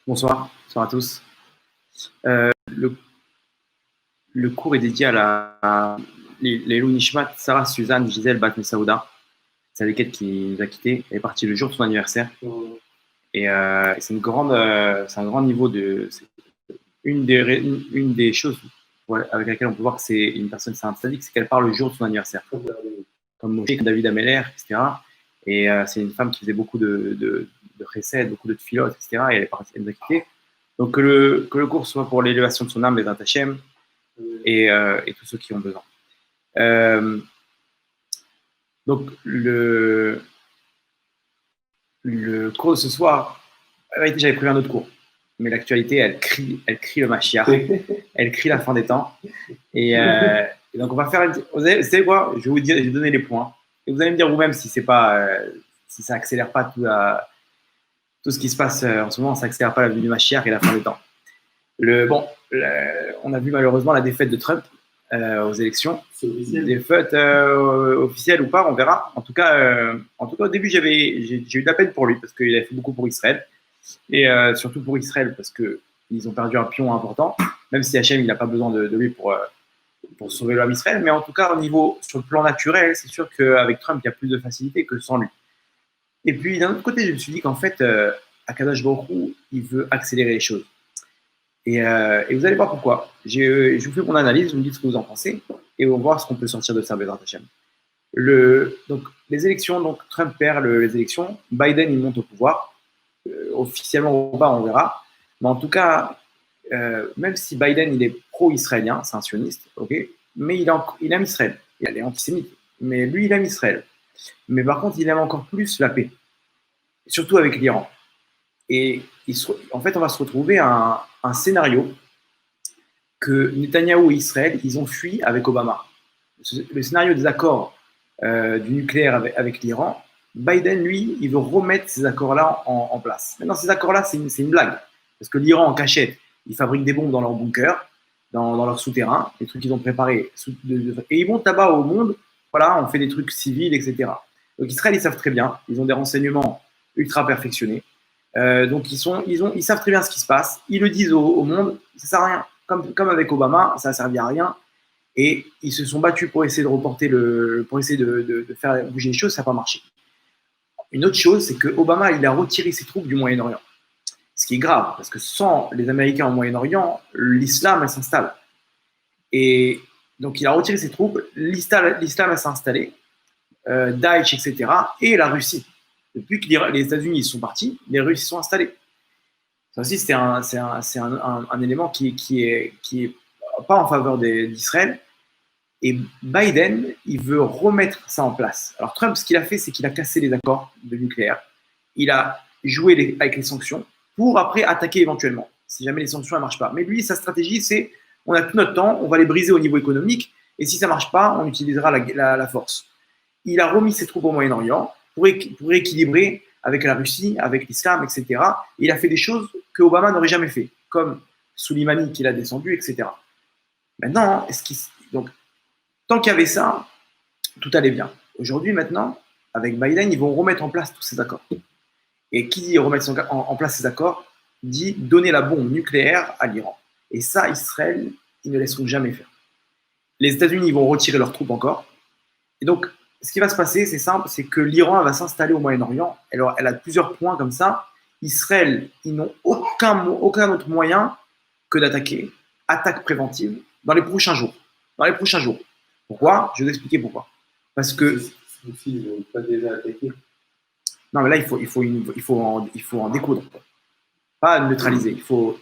Bonsoir à tous. Le, le cours est dédié à les Nishmat, Sarah, Suzanne, Gisèle, Bat Saouda. C'est avec elle qui nous a quittés. Elle est partie le jour de son anniversaire. Et c'est c'est un grand niveau de. C'est une des choses avec laquelle on peut voir que c'est une personne sadique, c'est qu'elle parle le jour de son anniversaire. Comme Moshe, David Ameller, etc. Et c'est une femme qui faisait beaucoup de chesed, beaucoup de tfilot, etc. Et elle est partie, elle nous a quittés. Donc que le cours soit pour l'élévation de son âme, les Hachem, et tous ceux qui ont besoin. Donc le cours de ce soir, j'avais prévu un autre cours, mais l'actualité, elle crie le Mashiach, elle crie la fin des temps. Et donc on va faire. Vous savez quoi? Je vais vous donner les points, et vous allez me dire vous-même si c'est pas, si ça accélère pas tout ce qui se passe en ce moment, ça accélère pas la venue du Mashiach et la fin des temps. On a vu malheureusement la défaite de Trump aux élections. C'est officiel. Défaite officielle ou pas, on verra. En tout cas, au début, j'ai eu de la peine pour lui parce qu'il a fait beaucoup pour Israël. Et surtout pour Israël parce qu'ils ont perdu un pion important, même si Hachem il n'a pas besoin de lui pour sauver l'homme Israël. Mais en tout cas, sur le plan naturel, c'est sûr qu'avec Trump, il y a plus de facilité que sans lui. Et puis, d'un autre côté, je me suis dit qu'en fait, Akadosh Baruch Hu, il veut accélérer les choses. Et vous allez voir pourquoi. Je vous fais mon analyse, vous me dites ce que vous en pensez, et on va voir ce qu'on peut sortir de ça, Bezrat Hashem. Donc, les élections, donc Trump perd les élections, Biden il monte au pouvoir, officiellement ou pas, on verra. Mais en tout cas, même si Biden il est pro-israélien, c'est un sioniste, ok, mais il aime Israël. Il est antisémite, mais lui il aime Israël. Mais par contre, il aime encore plus la paix, surtout avec l'Iran. Et en fait, on va se retrouver à un scénario que Netanyahou et Israël, ils ont fui avec Obama. Le scénario des accords du nucléaire avec l'Iran, Biden, lui, il veut remettre ces accords-là en place. Maintenant, ces accords-là, c'est une blague. Parce que l'Iran, en cachette, ils fabriquent des bombes dans leur bunker, dans leur souterrain, des trucs qu'ils ont préparés. Et ils vont là-bas au monde, voilà, on fait des trucs civils, etc. Donc Israël, ils savent très bien, ils ont des renseignements ultra perfectionnés. Donc ils savent très bien ce qui se passe. Ils le disent au monde, ça sert à rien. Comme avec Obama, ça n'a servi à rien. Et ils se sont battus pour essayer de reporter pour essayer de faire bouger les choses, ça n'a pas marché. Une autre chose, c'est que Obama, il a retiré ses troupes du Moyen-Orient. Ce qui est grave, parce que sans les Américains au Moyen-Orient, l'islam, elle s'installe. Et donc il a retiré ses troupes, l'islam, elle s'est installée, Daesh, etc. Et la Russie. Depuis que les États-Unis sont partis, les Russes sont installés. Ça aussi, c'est un élément qui est pas en faveur d'Israël. Et Biden, il veut remettre ça en place. Alors Trump, ce qu'il a fait, c'est qu'il a cassé les accords de nucléaire. Il a joué avec les sanctions pour après attaquer éventuellement, si jamais les sanctions ne marchent pas. Mais lui, sa stratégie, c'est on a tout notre temps, on va les briser au niveau économique, et si ça ne marche pas, on utilisera la force. Il a remis ses troupes au Moyen-Orient pour équilibrer avec la Russie, avec l'islam, etc. Et il a fait des choses que Obama n'aurait jamais fait, comme Soleimani qu'il a descendu, etc. Maintenant, donc, tant qu'il y avait ça, tout allait bien. Aujourd'hui, maintenant, avec Biden, ils vont remettre en place tous ces accords. Et qui dit remettre en place ces accords, dit donner la bombe nucléaire à l'Iran. Et ça, Israël, ils ne laisseront jamais faire. Les États-Unis vont retirer leurs troupes encore. Et donc, ce qui va se passer, c'est simple, c'est que l'Iran va s'installer au Moyen-Orient. Elle a plusieurs points comme ça. Israël, ils n'ont aucun autre moyen que d'attaquer, attaque préventive, dans les prochains jours. Pourquoi? Je vais vous expliquer pourquoi. Parce que... Ils n'ont pas déjà attaqué. Non, mais là, il faut en découdre. Pas neutraliser. Il faut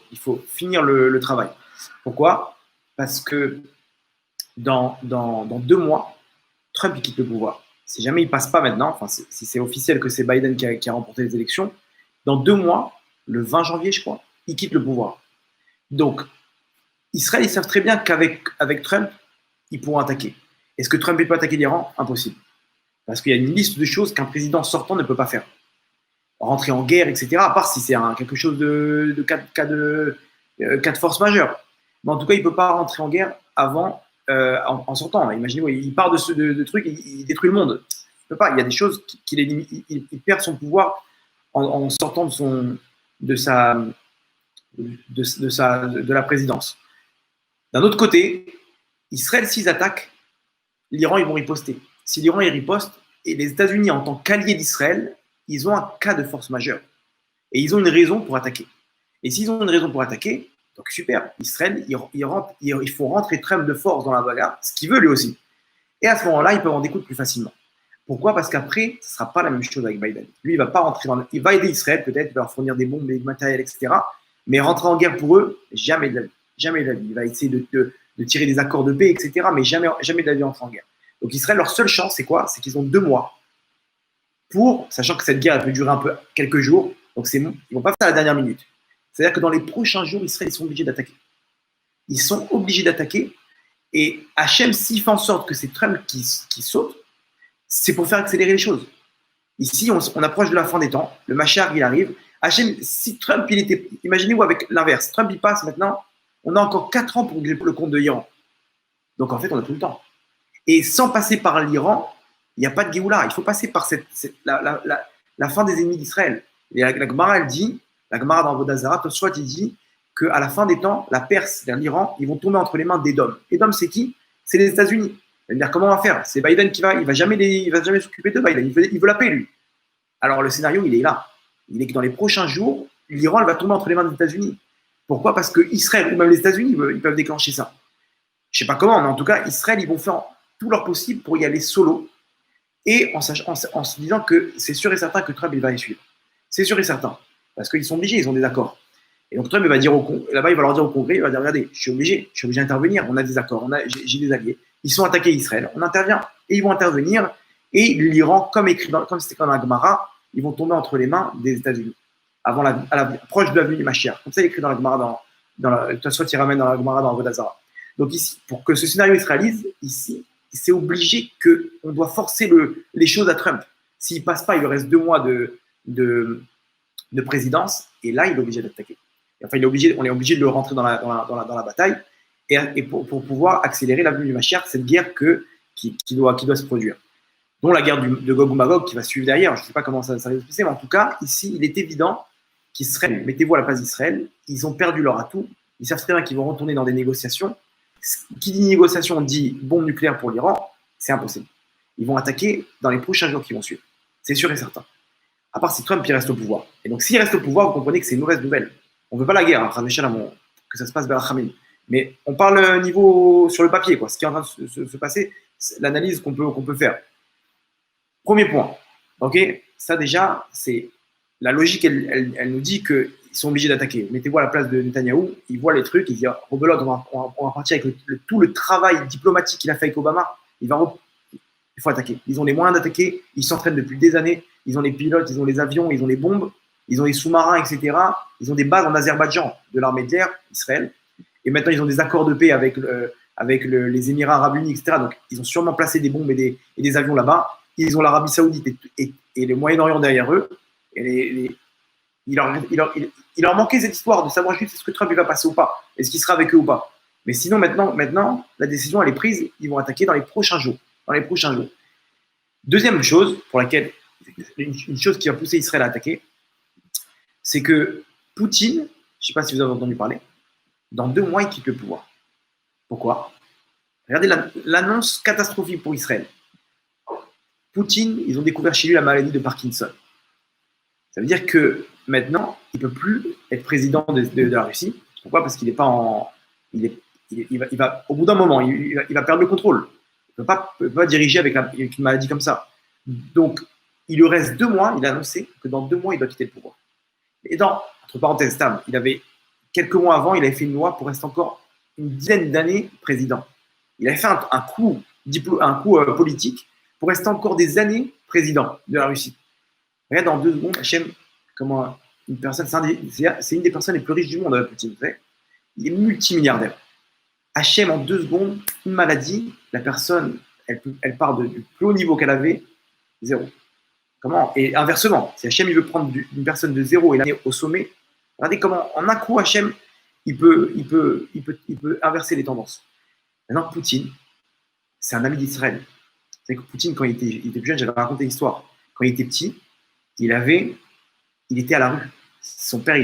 finir le travail. Pourquoi? Parce que dans 2 mois, Trump il quitte le pouvoir. Si jamais il passe pas maintenant, enfin si c'est officiel que c'est Biden qui a remporté les élections, dans 2 mois, le 20 janvier, je crois, il quitte le pouvoir. Donc, Israël, ils savent très bien qu'avec Trump, ils pourront attaquer. Est-ce que Trump peut attaquer l'Iran? Impossible. Parce qu'il y a une liste de choses qu'un président sortant ne peut pas faire. Rentrer en guerre, etc. À part si c'est quelque chose de cas de force majeure. Mais en tout cas, il ne peut pas rentrer en guerre avant, en sortant. Imaginez, il part de trucs, il détruit le monde. Il ne peut pas. Il y a des choses il perd son pouvoir en sortant de sa de la présidence. D'un autre côté, Israël, s'ils attaquent, l'Iran, ils vont riposter. Si l'Iran, il riposte, et les États-Unis, en tant qu'alliés d'Israël, ils ont un cas de force majeure. Et ils ont une raison pour attaquer. Et s'ils ont une raison pour attaquer, donc super, Israël, il faut rentrer Trump de force dans la bagarre, ce qu'il veut lui aussi. Et à ce moment-là, ils peuvent en découdre plus facilement. Pourquoi? Parce qu'après, ce ne sera pas la même chose avec Biden. Lui, il va pas rentrer il va aider Israël peut-être, il va leur fournir des bombes, des matériels, etc. Mais rentrer en guerre pour eux, jamais de la vie. Jamais de la vie. Il va essayer de tirer des accords de paix, etc. Mais jamais de la vie rentrer en guerre. Donc Israël, leur seule chance, c'est quoi? C'est qu'ils ont 2 mois pour, sachant que cette guerre elle peut durer quelques jours, donc ils ne vont pas faire à la dernière minute. C'est-à-dire que dans les prochains jours, Israël, ils sont obligés d'attaquer. Ils sont obligés d'attaquer. Et Hachem, s'il fait en sorte que c'est Trump qui saute, c'est pour faire accélérer les choses. Ici, on approche de la fin des temps. Le Machar, il arrive. Hachem, si Trump, il était. Imaginez-vous avec l'inverse. Trump, il passe maintenant. On a encore 4 ans pour le compte de l'Iran. Donc, en fait, on a tout le temps. Et sans passer par l'Iran, il n'y a pas de Géoula. Il faut passer par la fin des ennemis d'Israël. Et la Gemara, elle dit, la Gemara dans Vodazara, Tosfot, il dit qu'à la fin des temps, la Perse et l'Iran, ils vont tomber entre les mains d'Édom. Édom, c'est qui? C'est les États-Unis. C'est-à-dire, comment on va faire? C'est Biden qui va, il va jamais s'occuper de Biden. Il veut la paix, lui. Alors, le scénario, il est là. Il est que dans les prochains jours, l'Iran, elle va tomber entre les mains des États-Unis. Pourquoi? Parce que Israël ou même les États-Unis, ils peuvent déclencher ça. Je ne sais pas comment, mais en tout cas, Israël, ils vont faire tout leur possible pour y aller solo et en se disant que c'est sûr et certain que Trump, il va y suivre. C'est sûr et certain. Parce qu'ils sont obligés, ils ont des accords. Et donc Trump, il va dire là-bas, il va leur dire au Congrès, il va dire, regardez, je suis obligé d'intervenir, on a des accords, j'ai des alliés. Ils sont attaqués Israël, on intervient. Et ils vont intervenir, et l'Iran, comme c'était dans la Gemara, ils vont tomber entre les mains des États-Unis, proche de l'avenue du Mashiach. Comme ça, il est écrit dans la Gemara, de toute façon, il ramène dans la Gemara dans Vodazara. Donc ici, pour que ce scénario se réalise, ici, c'est obligé qu'on doit forcer les choses à Trump. S'il ne passe pas, il lui reste 2 mois de présidence, et là, il est obligé d'attaquer. Enfin, on est obligé de le rentrer dans la bataille, et pour pouvoir accélérer l'avenue du Mashiach, cette guerre qui doit se produire. Dont la guerre de Gog ou Magog qui va suivre derrière. Je ne sais pas comment ça va se passer, mais en tout cas, ici, il est évident qu'Israël, mettez-vous à la place d'Israël, ils ont perdu leur atout, ils savent très bien qu'ils vont retourner dans des négociations. Qui dit négociation dit bombe nucléaire pour l'Iran, c'est impossible. Ils vont attaquer dans les prochains jours qui vont suivre. C'est sûr et certain. À part si Trump il reste au pouvoir. Et donc, s'il reste au pouvoir, vous comprenez que c'est une mauvaise nouvelle. On ne veut pas la guerre, hein, que ça se passe vers Khamim. Mais on parle niveau sur le papier, quoi. Ce qui est en train de se passer, l'analyse qu'on peut faire. Premier point. Ok, ça déjà, c'est la logique, elle nous dit qu'ils sont obligés d'attaquer. Mettez-vous à la place de Netanyahou, il voit les trucs, il dit rebelote, on va partir avec tout le travail diplomatique qu'il a fait avec Obama. Il faut attaquer. Ils ont les moyens d'attaquer, ils s'entraînent depuis des années, ils ont les pilotes, ils ont les avions, ils ont les bombes, ils ont les sous-marins, etc. Ils ont des bases en Azerbaïdjan de l'armée de l'air, Israël. Et maintenant, ils ont des accords de paix avec les Émirats arabes unis, etc. Donc, ils ont sûrement placé des bombes et des avions là-bas. Ils ont l'Arabie saoudite et le Moyen-Orient derrière eux. Et il leur manquait cette histoire de savoir juste est-ce que Trump il va passer ou pas, est-ce qu'il sera avec eux ou pas. Mais sinon, maintenant, la décision elle est prise, ils vont attaquer dans les prochains jours. Deuxième chose, pour laquelle, une chose qui va pousser Israël à attaquer, c'est que Poutine, je ne sais pas si vous avez entendu parler, dans 2 mois, il quitte le pouvoir. Pourquoi? Regardez l'annonce catastrophique pour Israël. Poutine, ils ont découvert chez lui la maladie de Parkinson. Ça veut dire que maintenant, il ne peut plus être président de la Russie. Pourquoi? Parce qu'il n'est pas en. Il va, au bout d'un moment, il va perdre le contrôle. Il ne peut pas diriger avec une maladie comme ça. Donc, il lui reste 2 mois. Il a annoncé que dans 2 mois, il doit quitter le pouvoir. Et entre parenthèses, stable, quelques mois avant, il avait fait une loi pour rester encore une dizaine d'années président. Il avait fait un coup politique pour rester encore des années président de la Russie. Regarde en 2 secondes, Hachem, comment une personne, c'est une des personnes les plus riches du monde, Poutine. Vous savez, il est multimilliardaire. Hachem, en 2 secondes, une maladie, la personne, elle part du plus haut niveau qu'elle avait, 0. Comment? Et inversement, si Hachem il veut prendre une personne de 0 et l'amener au sommet, regardez comment, en un coup, Hachem, il peut inverser les tendances. Maintenant, Poutine, c'est un ami d'Israël. Vous savez que Poutine, quand il était plus jeune, j'avais raconté l'histoire. Quand il était petit, il était à la rue. Son père,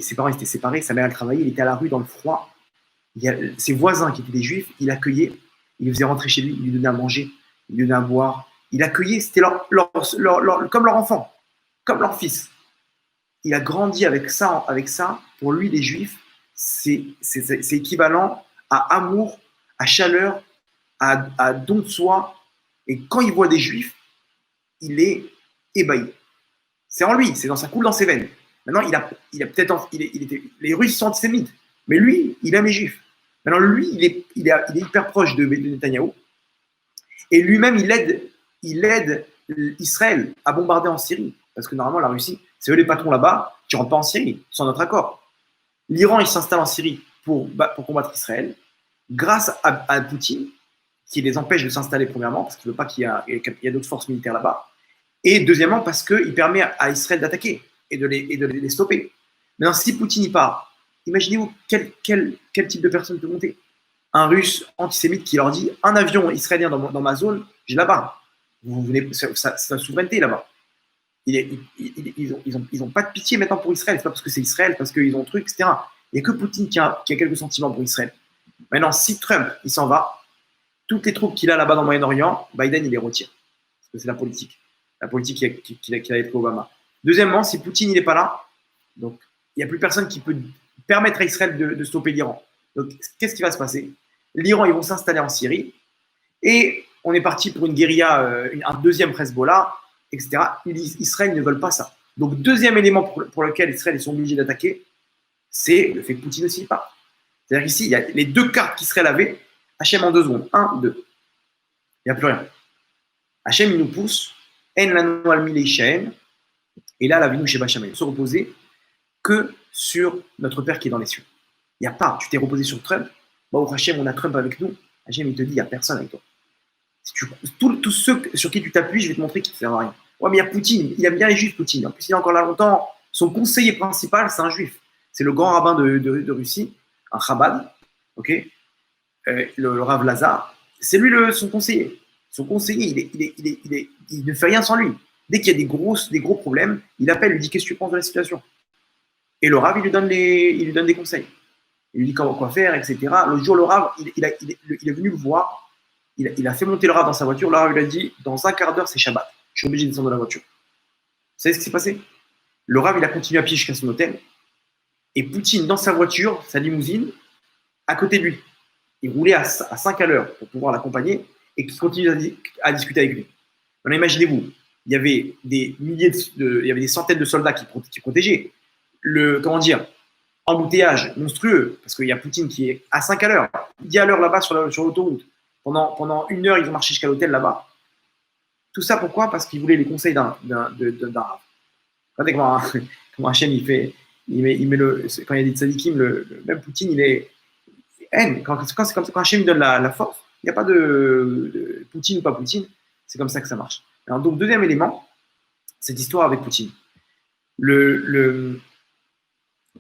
ses parents étaient séparés, sa mère, elle travaillait, il était à la rue dans le froid. Il y a ses voisins qui étaient des juifs, il accueillait, il les faisait rentrer chez lui, il lui donnait à manger, il lui donnait à boire. Il accueillait, c'était comme leur enfant, comme leur fils. Il a grandi avec ça. Pour lui, les juifs, c'est équivalent à amour, à chaleur, à don de soi. Et quand il voit des juifs, il est ébahi. C'est en lui, ça coule dans ses veines. Maintenant, les Russes sont antisémites, mais lui, il aime les juifs. Maintenant, lui, il est hyper proche de Netanyahou. Et lui-même, il aide Israël à bombarder en Syrie. Parce que normalement, la Russie, c'est eux les patrons là-bas, qui ne rentrent pas en Syrie, sans notre accord. L'Iran, il s'installe en Syrie pour combattre Israël, grâce à Poutine, qui les empêche de s'installer premièrement, parce qu'il ne veut pas qu'il y ait d'autres forces militaires là-bas. Et deuxièmement, parce qu'il permet à Israël d'attaquer et de les stopper. Maintenant, si Poutine y part, imaginez-vous quel type de personne peut monter. Un Russe antisémite qui leur dit un avion israélien dans ma zone, j'ai là-bas. Vous venez, c'est sa souveraineté là-bas. Ils ont pas de pitié maintenant pour Israël. C'est pas parce que c'est Israël, parce qu'ils ont truc, etc. Il n'y a que Poutine qui a quelques sentiments pour Israël. Maintenant, si Trump il s'en va, toutes les troupes qu'il a là-bas dans le Moyen-Orient, Biden il les retire. Parce que c'est la politique. La politique qu'il a avec Obama. Deuxièmement, si Poutine il n'est pas là, donc il n'y a plus personne qui peut permettre à Israël de stopper l'Iran. Donc qu'est-ce qui va se passer? L'Iran, ils vont s'installer en Syrie et on est parti pour une guérilla, un deuxième Hezbollah, etc. Israël ne veulent pas ça. Donc deuxième élément pour lequel Israël ils sont obligés d'attaquer, c'est le fait que Poutine aussi part. C'est-à-dire qu'ici, il y a les deux cartes qu'Israël avait, Hachem en 2 secondes. 1, 2. Il n'y a plus rien. Hachem, il nous pousse. En lanu al mileishaen. Et là, la vinu sheba shamayim. Se reposer que sur notre Père qui est dans les cieux. Il n'y a pas. Tu t'es reposé sur Trump. Bah, Hachem, on a Trump avec nous. Hachem, il te dit, il n'y a personne avec toi. Tous ceux sur qui tu t'appuies, je vais te montrer qu'ils ne servent à rien. Ouais, mais il y a Poutine. Il aime bien les juifs, Poutine. En plus, il y a encore là longtemps, son conseiller principal, c'est un juif. C'est le grand rabbin de Russie, un Chabad. Ok, le Rav Lazar, c'est lui son conseiller. Son conseiller, il ne fait rien sans lui. Dès qu'il y a des gros problèmes, il appelle, lui dit qu'est-ce que tu penses de la situation. Et le Rav, il lui donne des conseils. Il lui dit quoi faire, etc. L'autre jour, le Rav, il est venu le voir. Il a fait monter le Rav dans sa voiture. Le Rav lui a dit dans un quart d'heure, c'est Shabbat. Je suis obligé de descendre de la voiture. Vous savez ce qui s'est passé? Le Rav, il a continué à pied jusqu'à son hôtel. Et Poutine, dans sa voiture, sa limousine, à côté de lui. Il roulait à 5 à l'heure pour pouvoir l'accompagner et qui continue à discuter avec lui. Alors imaginez-vous, il y avait il y avait des centaines de soldats qui protégeaient. Embouteillage monstrueux, parce qu'il y a Poutine qui est à 5 à l'heure, 10 à l'heure là-bas sur l'autoroute. Pendant 1 heure, ils ont marché jusqu'à l'hôtel là-bas. Tout ça pourquoi? Parce qu'ils voulaient les conseils d'un Rav. Regardez comment Hachem il met quand il y a des tzadikim, même Poutine, il est haine. Quand Hachem donne la force, il n'y a pas de Poutine ou pas Poutine. C'est comme ça que ça marche. Alors, donc, deuxième élément, cette histoire avec Poutine.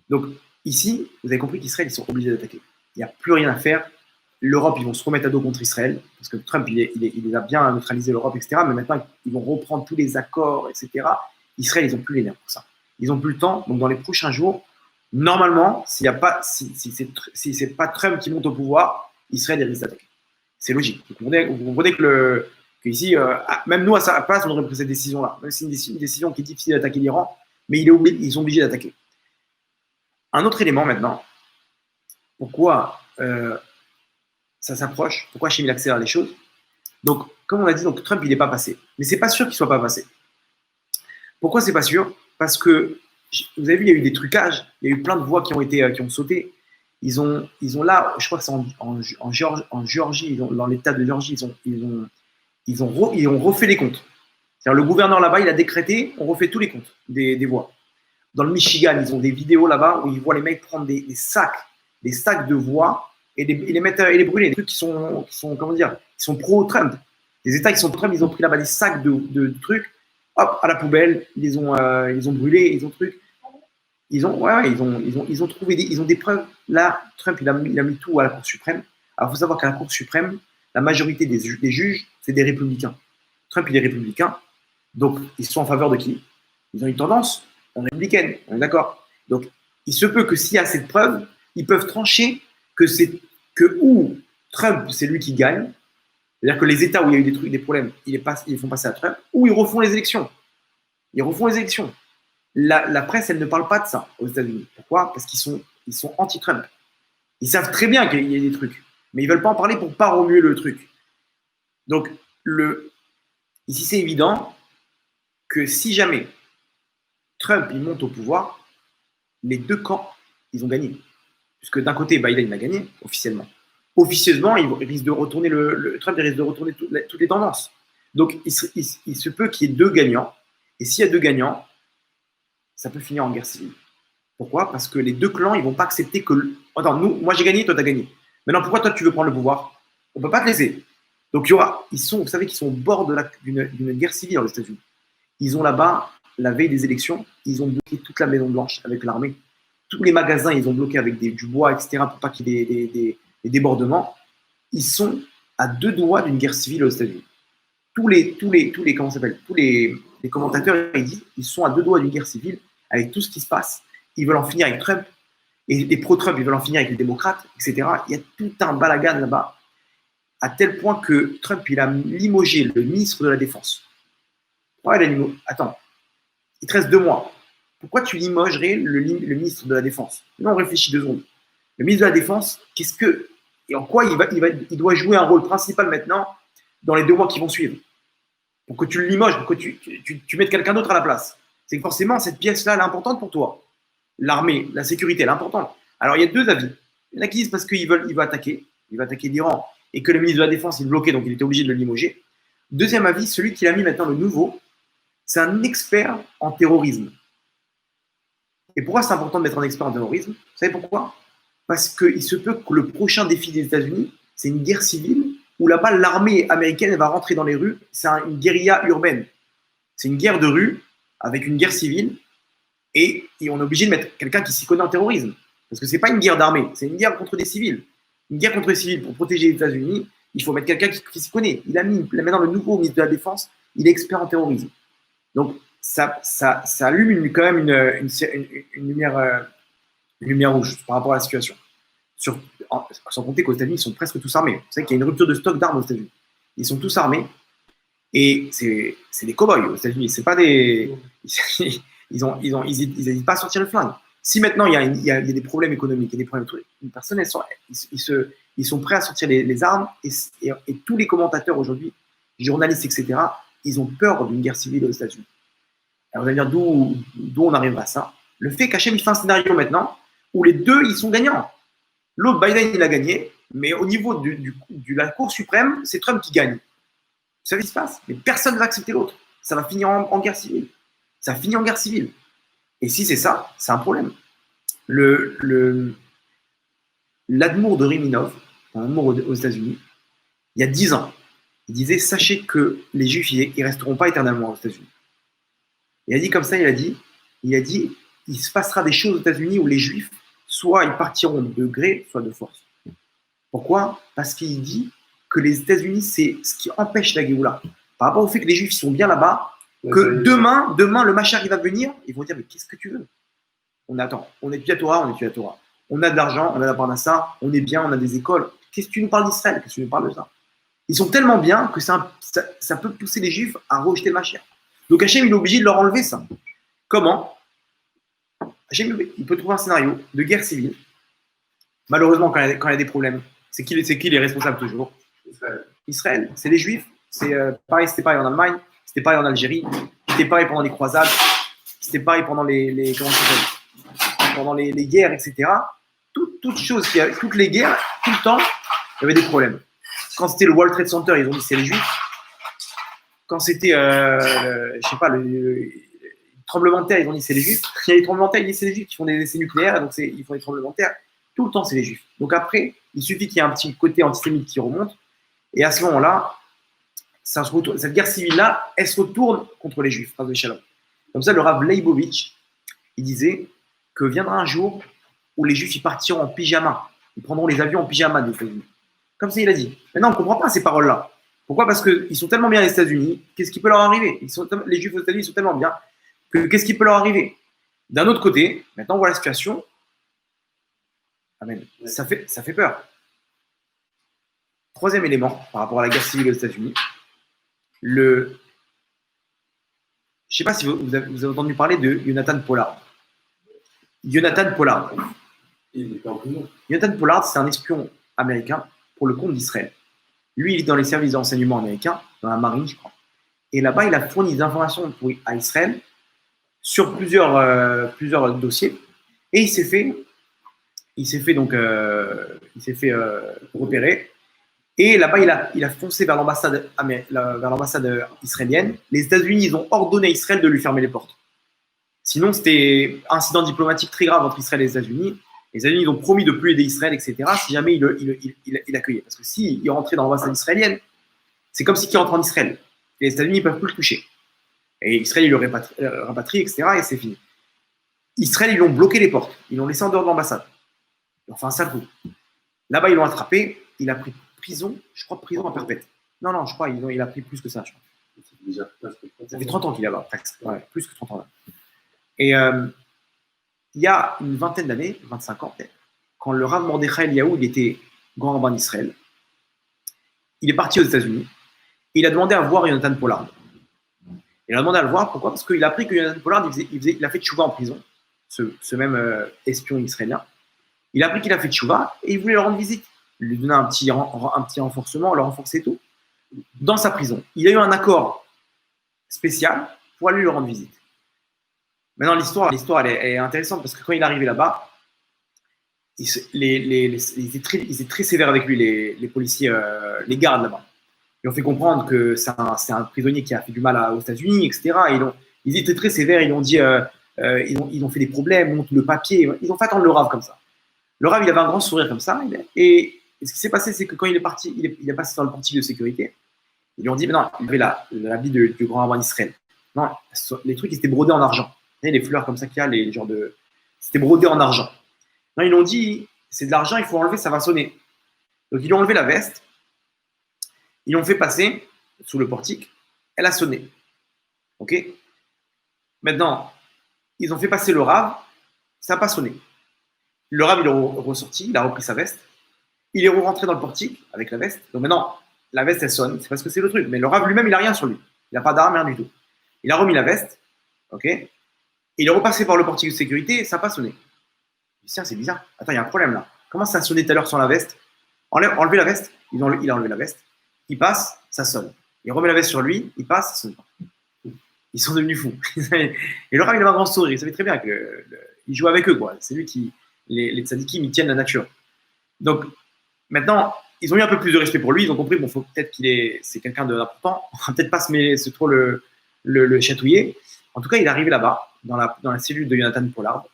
Donc, ici, vous avez compris qu'Israël, ils sont obligés d'attaquer. Il n'y a plus rien à faire. L'Europe, ils vont se remettre à dos contre Israël, parce que Trump, il a bien neutralisé l'Europe, etc. Mais maintenant, ils vont reprendre tous les accords, etc. Israël, ils n'ont plus les nerfs pour ça. Ils n'ont plus le temps. Donc, dans les prochains jours, normalement, si c'est pas Trump qui monte au pouvoir, Israël risque d'attaquer. C'est logique. Vous comprenez que ici, même nous, à sa place, on aurait pris cette décision-là. Même si c'est une décision qui est difficile d'attaquer l'Iran, mais ils sont obligés d'attaquer. Un autre élément maintenant, pourquoi ça s'approche, pourquoi Hachem accélère les choses. Donc, comme on a dit, donc, Trump, il n'est pas passé. Mais ce n'est pas sûr qu'il ne soit pas passé. Pourquoi ce n'est pas sûr? Parce que, vous avez vu, il y a eu des trucages, il y a eu plein de voix qui ont sauté. Ils ont là, je crois que c'est en Géorgie, dans l'état de Géorgie, ils ont refait les comptes. C'est-à-dire, le gouverneur là-bas, il a décrété, on refait tous les comptes des voix. Dans le Michigan, ils ont des vidéos là-bas où ils voient les mecs prendre des sacs de voix et les mettre et les brûler. Des trucs qui sont comment dire, qui sont pro-Trump. Les États qui sont pro-Trump, ils ont pris là-bas des sacs de trucs, hop, à la poubelle, ils ont brûlé, ils ont trucs. Ils ont trouvé ils ont des preuves. Là, Trump, il a mis tout à la Cour suprême. Alors, il faut savoir qu'à la Cour suprême, la majorité des juges, c'est des républicains. Trump, il est républicain. Donc, ils sont en faveur de qui? Ils ont une tendance républicaine, on est d'accord. Donc, il se peut que s'il y a cette preuve, ils peuvent trancher que ou Trump, c'est lui qui gagne, c'est-à-dire que les États où il y a eu des trucs, des problèmes, ils les font passer à Trump, ou ils refont les élections. Ils refont les élections. La presse, elle ne parle pas de ça aux États-Unis. Pourquoi? Parce qu'ils sont anti-Trump. Ils savent très bien qu'il y a des trucs, mais ils ne veulent pas en parler pour ne pas remuer le truc. Donc, ici, c'est évident que si jamais Trump il monte au pouvoir, les deux camps, ils ont gagné. Puisque d'un côté, Biden a gagné, officiellement. Officieusement, il risque de retourner Trump risque de retourner toutes les tendances. Donc, il se peut qu'il y ait deux gagnants. Et s'il y a deux gagnants, ça peut finir en guerre civile. Pourquoi? Parce que les deux clans, ils ne vont pas accepter que… Attends, moi j'ai gagné, toi tu as gagné. Maintenant, pourquoi toi tu veux prendre le pouvoir? On ne peut pas te laisser. Donc, vous savez qu'ils sont au bord d'une guerre civile aux États-Unis. Ils ont là-bas, la veille des élections, ils ont bloqué toute la Maison-Blanche avec l'armée. Tous les magasins, ils ont bloqué avec du bois, etc., pour pas qu'il y ait des débordements. Ils sont à deux doigts d'une guerre civile aux États-Unis. Tous les commentateurs, ils disent ils sont à deux doigts d'une guerre civile avec tout ce qui se passe. Ils veulent en finir avec Trump. Et les pro-Trump, ils veulent en finir avec les démocrates, etc. Il y a tout un balagan là-bas, à tel point que Trump, il a limogé le ministre de la Défense. Ouais, attends, il te reste 2 mois. Pourquoi tu limogerais le ministre de la Défense? Non, on réfléchit 2 secondes. Le ministre de la Défense, et en quoi il doit jouer un rôle principal maintenant dans les 2 mois qui vont suivre? Pour que tu le limoges, pour que tu mettes quelqu'un d'autre à la place. C'est que forcément, cette pièce-là, elle est importante pour toi. L'armée, la sécurité, elle est importante. Alors, il y a 2 avis. Il y en a qui disent parce qu'il va attaquer l'Iran, et que le ministre de la Défense, il bloquait, donc il était obligé de le limoger. Deuxième avis, celui qui l'a mis maintenant, le nouveau, c'est un expert en terrorisme. Et pourquoi c'est important de mettre un expert en terrorisme? Vous savez pourquoi? Parce qu'il se peut que le prochain défi des États-Unis, c'est une guerre civile où là-bas, l'armée américaine va rentrer dans les rues. C'est une guérilla urbaine. C'est une guerre de rue avec une guerre civile. Et on est obligé de mettre quelqu'un qui s'y connaît en terrorisme. Parce que ce n'est pas une guerre d'armée, c'est une guerre contre des civils. Une guerre contre les civils pour protéger les États-Unis, il faut mettre quelqu'un qui s'y connaît. Il a maintenant le nouveau ministre de la Défense, il est expert en terrorisme. Donc, ça allume quand même une lumière rouge par rapport à la situation. Sans compter qu'aux États-Unis, ils sont presque tous armés. Vous savez qu'il y a une rupture de stock d'armes aux États-Unis. Ils sont tous armés. Et c'est des cow-boys aux États-Unis. C'est pas des… Ils n'hésitent pas à sortir le flingue. Si maintenant il y a des problèmes économiques et des problèmes, les personnes, ils sont prêts à sortir les armes et tous les commentateurs aujourd'hui, journalistes, etc., ils ont peur d'une guerre civile aux États-Unis. Alors vous allez dire d'où on arrivera à ça? Le fait qu'Hachem il fait un scénario maintenant où les deux ils sont gagnants. L'autre, Biden, il a gagné, mais au niveau de la Cour suprême, c'est Trump qui gagne. Vous savez ce qui se passe? Mais personne ne va accepter l'autre. Ça va finir en guerre civile. Ça finit en guerre civile. Et si c'est ça, c'est un problème. L'admour de Riminov, un admour aux États-Unis, il y a 10 ans, il disait « Sachez que les Juifs, ils ne resteront pas éternellement aux États-Unis. » Il a dit comme ça, il a dit il se passera des choses aux États-Unis où les Juifs, soit ils partiront de gré, soit de force. Pourquoi? Parce qu'il dit que les États-Unis, c'est ce qui empêche la Géoula. Par rapport au fait que les Juifs sont bien là-bas, que demain, le Machar, il va venir, ils vont dire, mais qu'est-ce que tu veux? On étudie la Torah, on a de l'argent, on a la Parnassa, on est bien, on a des écoles. Qu'est-ce que tu nous parles d'Israël? Qu'est-ce que tu nous parles de ça? Ils sont tellement bien que ça peut pousser les Juifs à rejeter le Machar. Donc Hachem, il est obligé de leur enlever ça. Comment? Hachem, il peut trouver un scénario de guerre civile. Malheureusement, quand il y a des problèmes, c'est qui les responsables toujours? Israël. C'est les Juifs. C'était pareil en Allemagne, c'était pareil en Algérie, c'était pareil pendant les croisades, c'était pareil pendant pendant les guerres, etc. Toutes les guerres, tout le temps, il y avait des problèmes. Quand c'était le World Trade Center, ils ont dit c'est les Juifs. Quand c'était, je sais pas, le tremblement de terre, ils ont dit c'est les Juifs. Il y a les tremblements de terre, ils disent c'est les Juifs qui font des essais nucléaires, donc ils font des tremblements de terre. Tout le temps, c'est les Juifs. Donc après, il suffit qu'il y ait un petit côté antisémite qui remonte, et à ce moment-là, cette guerre civile-là, elle se retourne contre les Juifs, phrase de Shalom. Comme ça, le Rav Leibovitch, il disait que viendra un jour où les Juifs ils partiront en pyjama. Ils prendront les avions en pyjama des États-Unis. Comme ça, il a dit. Maintenant, on ne comprend pas ces paroles-là. Pourquoi? Parce qu'ils sont tellement bien les États-Unis, qu'est-ce qui peut leur arriver? Les Juifs aux États-Unis sont tellement bien que qu'est-ce qui peut leur arriver? D'un autre côté, maintenant, on voit la situation. Amen. Ça fait peur. Troisième élément par rapport à la guerre civile aux États-Unis. Je ne sais pas si vous avez entendu parler de Jonathan Pollard. Jonathan Pollard. Il était en prison. Jonathan Pollard, c'est un espion américain pour le compte d'Israël. Lui, il est dans les services de renseignement américains, dans la marine, je crois. Et là-bas, il a fourni des informations à Israël sur plusieurs dossiers. Et il s'est fait repérer. Et là-bas, il a foncé vers l'ambassade israélienne. Les États-Unis, ils ont ordonné à Israël de lui fermer les portes. Sinon, c'était un incident diplomatique très grave entre Israël et les États-Unis. Les États-Unis, ils ont promis de ne plus aider Israël, etc., si jamais il accueillait. Parce que s'il rentrait dans l'ambassade israélienne, c'est comme s'il rentre en Israël. Et les États-Unis ne peuvent plus le toucher. Et Israël, il le rapatrie, etc., et c'est fini. Israël, ils l'ont bloqué les portes. Ils l'ont laissé en dehors de l'ambassade. Enfin, un sale coup. Là-bas, ils l'ont attrapé. Il a pris prison, je crois, prison à perpète. Non, je crois, il a pris plus que ça, je crois. Ça fait 30 ans qu'il est là-bas, presque. Ouais, plus que 30 ans là. Et il y a une vingtaine d'années, 25 ans peut-être, quand le Rav Mordechai Eliyahu, il était grand rabbin d'Israël, il est parti aux États-Unis et il a demandé à voir Jonathan Pollard. Il a demandé à le voir, pourquoi? Parce qu'il a appris que Jonathan Pollard, il a fait tchouva en prison, ce même espion israélien. Il a appris qu'il a fait tchouva et il voulait leur rendre visite. Il lui donnait un petit renforcement, le renforcer et tout. Dans sa prison, il a eu un accord spécial pour aller lui rendre visite. Maintenant, l'histoire elle est intéressante parce que quand il est arrivé là-bas, ils étaient très sévères avec lui, les policiers, les gardes là-bas. Ils ont fait comprendre que c'est un prisonnier qui a fait du mal aux États-Unis, etc. Ils étaient très sévères, ils ont dit, ils ont fait des problèmes, montrent le papier, ils ont fait attendre le Rav comme ça. Le Rav, il avait un grand sourire comme ça, et ce qui s'est passé, c'est que quand il est parti, il est passé dans le portique de sécurité. Ils lui ont dit, mais non, il avait l'habit du grand rabbin d'Israël. Non, les trucs, ils étaient brodés en argent. Vous savez, les fleurs comme ça qu'il y a, les genres de. C'était brodé en argent. Non, ils l'ont dit, c'est de l'argent, il faut enlever, ça va sonner. Donc, ils lui ont enlevé la veste, ils l'ont fait passer sous le portique, elle a sonné. OK? Maintenant, ils ont fait passer le Rav, ça n'a pas sonné. Le Rav, il est ressorti, il a repris sa veste, il est rentré dans le portique avec la veste. Donc maintenant, la veste, elle sonne, c'est parce que c'est le truc. Mais le Rav lui-même, il n'a rien sur lui. Il n'a pas d'arme, rien du tout. Il a remis la veste, OK? Il est repassé par le portique de sécurité, ça n'a pas sonné. Je dis, tiens, c'est bizarre. Attends, il y a un problème là. Comment ça a sonné tout à l'heure sans la veste? Enlevez la veste. Il a enlevé la veste. Il passe, ça sonne. Il remet la veste sur lui, il passe, ça sonne pas. Ils sont devenus fous. Et le Rav, il avait un grand sourire. Il savait très bien qu'il jouait avec eux, quoi. C'est lui qui. Les tzadikim, ils tiennent la nature. Donc, maintenant, ils ont eu un peu plus de respect pour lui. Ils ont compris, bon, faut peut-être c'est quelqu'un d'important. On va peut-être pas se trop le chatouiller. En tout cas, il est arrivé là-bas, dans la cellule de Jonathan Pollard.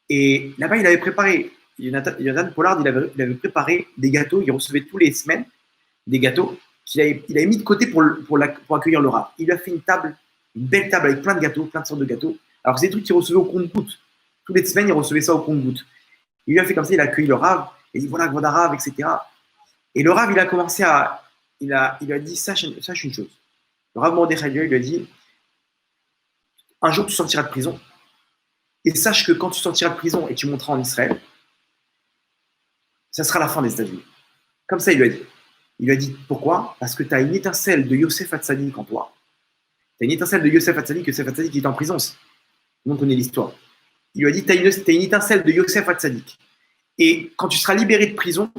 Et là-bas, il avait préparé. Jonathan Pollard, il avait préparé des gâteaux. Il recevait tous les semaines des gâteaux qu'il avait mis de côté pour accueillir le Rav. Il lui a fait une belle table avec plein de gâteaux, plein de sortes de gâteaux. Alors, c'est des trucs qu'il recevait au compte-gouttes. Toutes les semaines, il recevait ça au compte-gouttes. Il lui a fait comme ça, il a accueilli le Rav. Il dit voilà, Rav, etc. Et le Rav, il a commencé à. Il a dit sache une chose. Le Rav Mordechai, il lui a dit un jour, tu sortiras de prison. Et sache que quand tu sortiras de prison et tu monteras en Israël, ça sera la fin des États-Unis. Comme ça, il lui a dit. Il lui a dit pourquoi? Parce que tu as une étincelle de Yosef Hatzadik en toi. Tu as une étincelle de Yosef Hatzadik qui est en prison aussi. Tout le monde connaît l'histoire. Il lui a dit tu as une étincelle de Yosef Hatzadik. Et quand tu seras libéré de prison,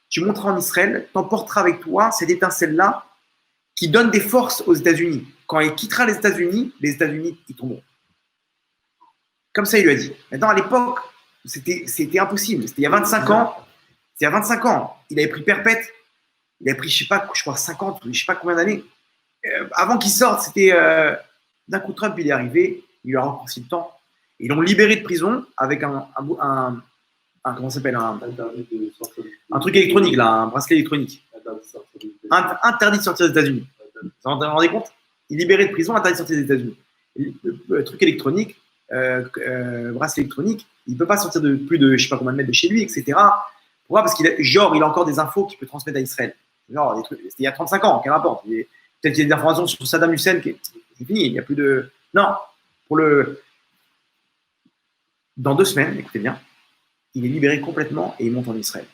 tu monteras en Israël, t'emporteras avec toi cette étincelle-là qui donne des forces aux États-Unis. Quand il quittera les États-Unis, ils tomberont. Comme ça, il lui a dit. Maintenant, à l'époque, c'était impossible. C'était il y a 25 ans. C'était il y a 25 ans. Il avait pris perpète. Il avait pris, je crois 50, je ne sais pas combien d'années. Avant qu'il sorte, c'était d'un coup Trump, il est arrivé, il lui a raccourci le temps. Ils l'ont libéré de prison avec comment ça s'appelle un truc électronique, là, un bracelet électronique. Interdit de sortir des États-Unis. Vous vous rendez compte? Il est libéré de prison, interdit de sortir des États-Unis. Le truc électronique, bracelet électronique, il ne peut pas sortir de plus de je ne sais pas combien de mètres de chez lui, etc. Pourquoi? Parce qu'il a encore des infos qu'il peut transmettre à Israël. Genre, des trucs, c'était il y a 35 ans, quel rapport? Peut-être qu'il y a des informations sur Saddam Hussein, c'est fini, il n'y a plus de. Non, Dans 2 semaines, écoutez bien, il est libéré complètement et il monte en Israël.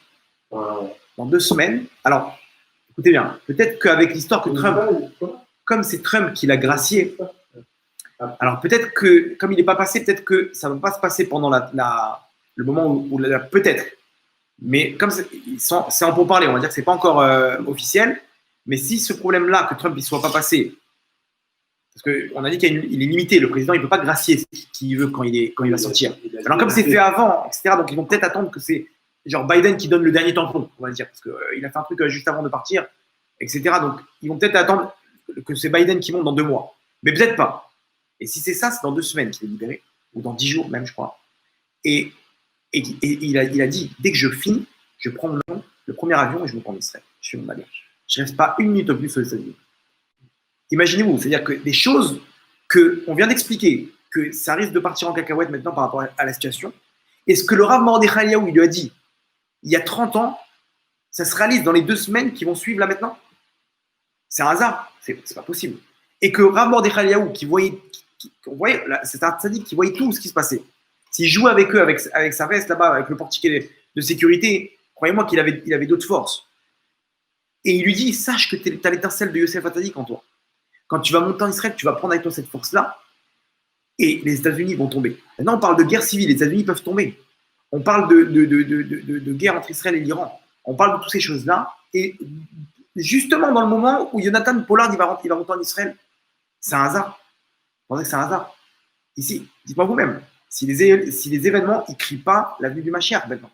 Wow. Dans 2 semaines, alors, écoutez bien, peut-être qu'avec l'histoire que Trump, comme c'est Trump qui l'a gracié, alors peut-être que, comme il n'est pas passé, peut-être que ça ne va pas se passer pendant le moment où peut-être. Mais comme c'est en pourparlers, on va dire que ce n'est pas encore officiel, mais si ce problème-là, que Trump ne soit pas passé, parce qu'on a dit qu'il est limité, le président, il ne peut pas gracier ce qu'il veut quand il va sortir. Alors comme c'est fait avant, etc., donc ils vont peut-être attendre que c'est genre Biden qui donne le dernier tampon, on va dire, parce qu'il a fait un truc juste avant de partir, etc. Donc ils vont peut-être attendre que c'est Biden qui monte dans 2 mois. Mais peut-être pas. Et si c'est ça, c'est dans 2 semaines qu'il est libéré, ou dans 10 jours même, je crois. Et il a dit, dès que je finis, je prends le premier avion et je me prends en Israël. Je fais mon bagage. Je ne reste pas une minute au plus aux États-Unis. Imaginez-vous, c'est-à-dire que des choses qu'on vient d'expliquer, que ça risque de partir en cacahuète maintenant par rapport à la situation, et ce que le Rav Mordechai Eliyahu, il lui a dit il y a 30 ans, ça se réalise dans les 2 semaines qui vont suivre là maintenant. C'est un hasard, c'est pas possible. Et que Rav Mordechai Eliyahu, c'est un tzaddik qui voyait tout ce qui se passait. S'il jouait avec eux, avec sa veste là-bas, avec le portiquet de sécurité, croyez-moi qu'il avait d'autres forces. Et il lui dit, sache que tu as l'étincelle de Yosef Atzadik en toi. Quand tu vas monter en Israël, tu vas prendre avec toi cette force-là, et les États-Unis vont tomber. Maintenant, on parle de guerre civile, les États-Unis peuvent tomber. On parle de guerre entre Israël et l'Iran. On parle de toutes ces choses-là, et justement dans le moment où Jonathan Pollard il va rentrer en Israël, c'est un hasard. Vous pensez que c'est un hasard? Ici, dites-moi vous-même. Si les événements, ils ne crient pas la venue du Mashiach maintenant.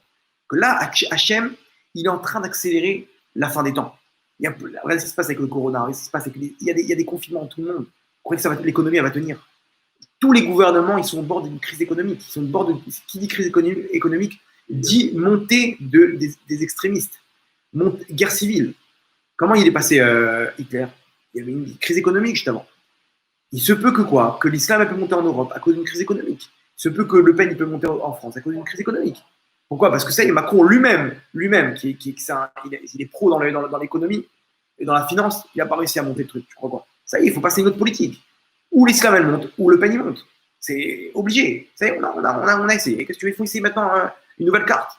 Que là, Hachem, il est en train d'accélérer la fin des temps. Regardez ce qui se passe avec le corona, il y a des confinements dans tout le monde. Vous croyez que l'économie elle va tenir? Tous les gouvernements, ils sont au bord d'une crise économique. Ils sont au bord qui dit crise économique dit montée des extrémistes, guerre civile. Comment il est passé Hitler? Il y avait une crise économique juste avant. Il se peut que quoi? Que l'islam peut monter en Europe à cause d'une crise économique. Il se peut que Le Pen il peut monter en France à cause d'une crise économique. Pourquoi? Parce que ça y est, Macron lui-même, il est pro dans l'économie et dans la finance, il n'a pas réussi à monter le truc. Tu crois quoi? Ça y est, il faut passer une autre politique. Ou l'islam elle monte, ou Le Pen il monte. C'est obligé. Ça y est, on a essayé. Qu'est-ce que tu veux? Il faut essayer maintenant une nouvelle carte.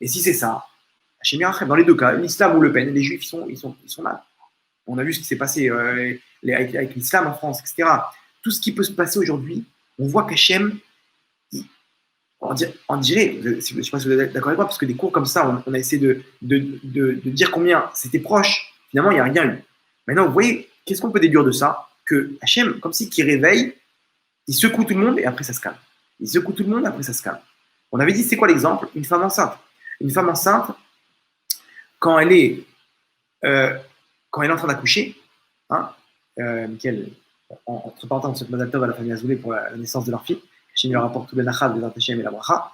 Et si c'est ça, dans les 2 cas, l'islam ou Le Pen, les juifs ils sont mal. On a vu ce qui s'est passé avec l'islam en France, etc. Tout ce qui peut se passer aujourd'hui, on voit qu'Hachem, on dirait, je ne sais pas si vous êtes d'accord avec moi, parce que des cours comme ça, on a essayé de dire combien c'était proche, finalement, il n'y a rien eu. Maintenant, vous voyez, qu'est-ce qu'on peut déduire de ça? Que Hachem, comme si qu'il réveille, il secoue tout le monde et après ça se calme. Il secoue tout le monde et après ça se calme. On avait dit, c'est quoi l'exemple? Une femme enceinte. Une femme enceinte, quand elle est en train d'accoucher, Michael, entre parenthèses, on souhaite Mazal Tov à la famille Azoulay pour la naissance de leur fille. Hachem lui rapporte tout le nachal, les Hachem et la bracha.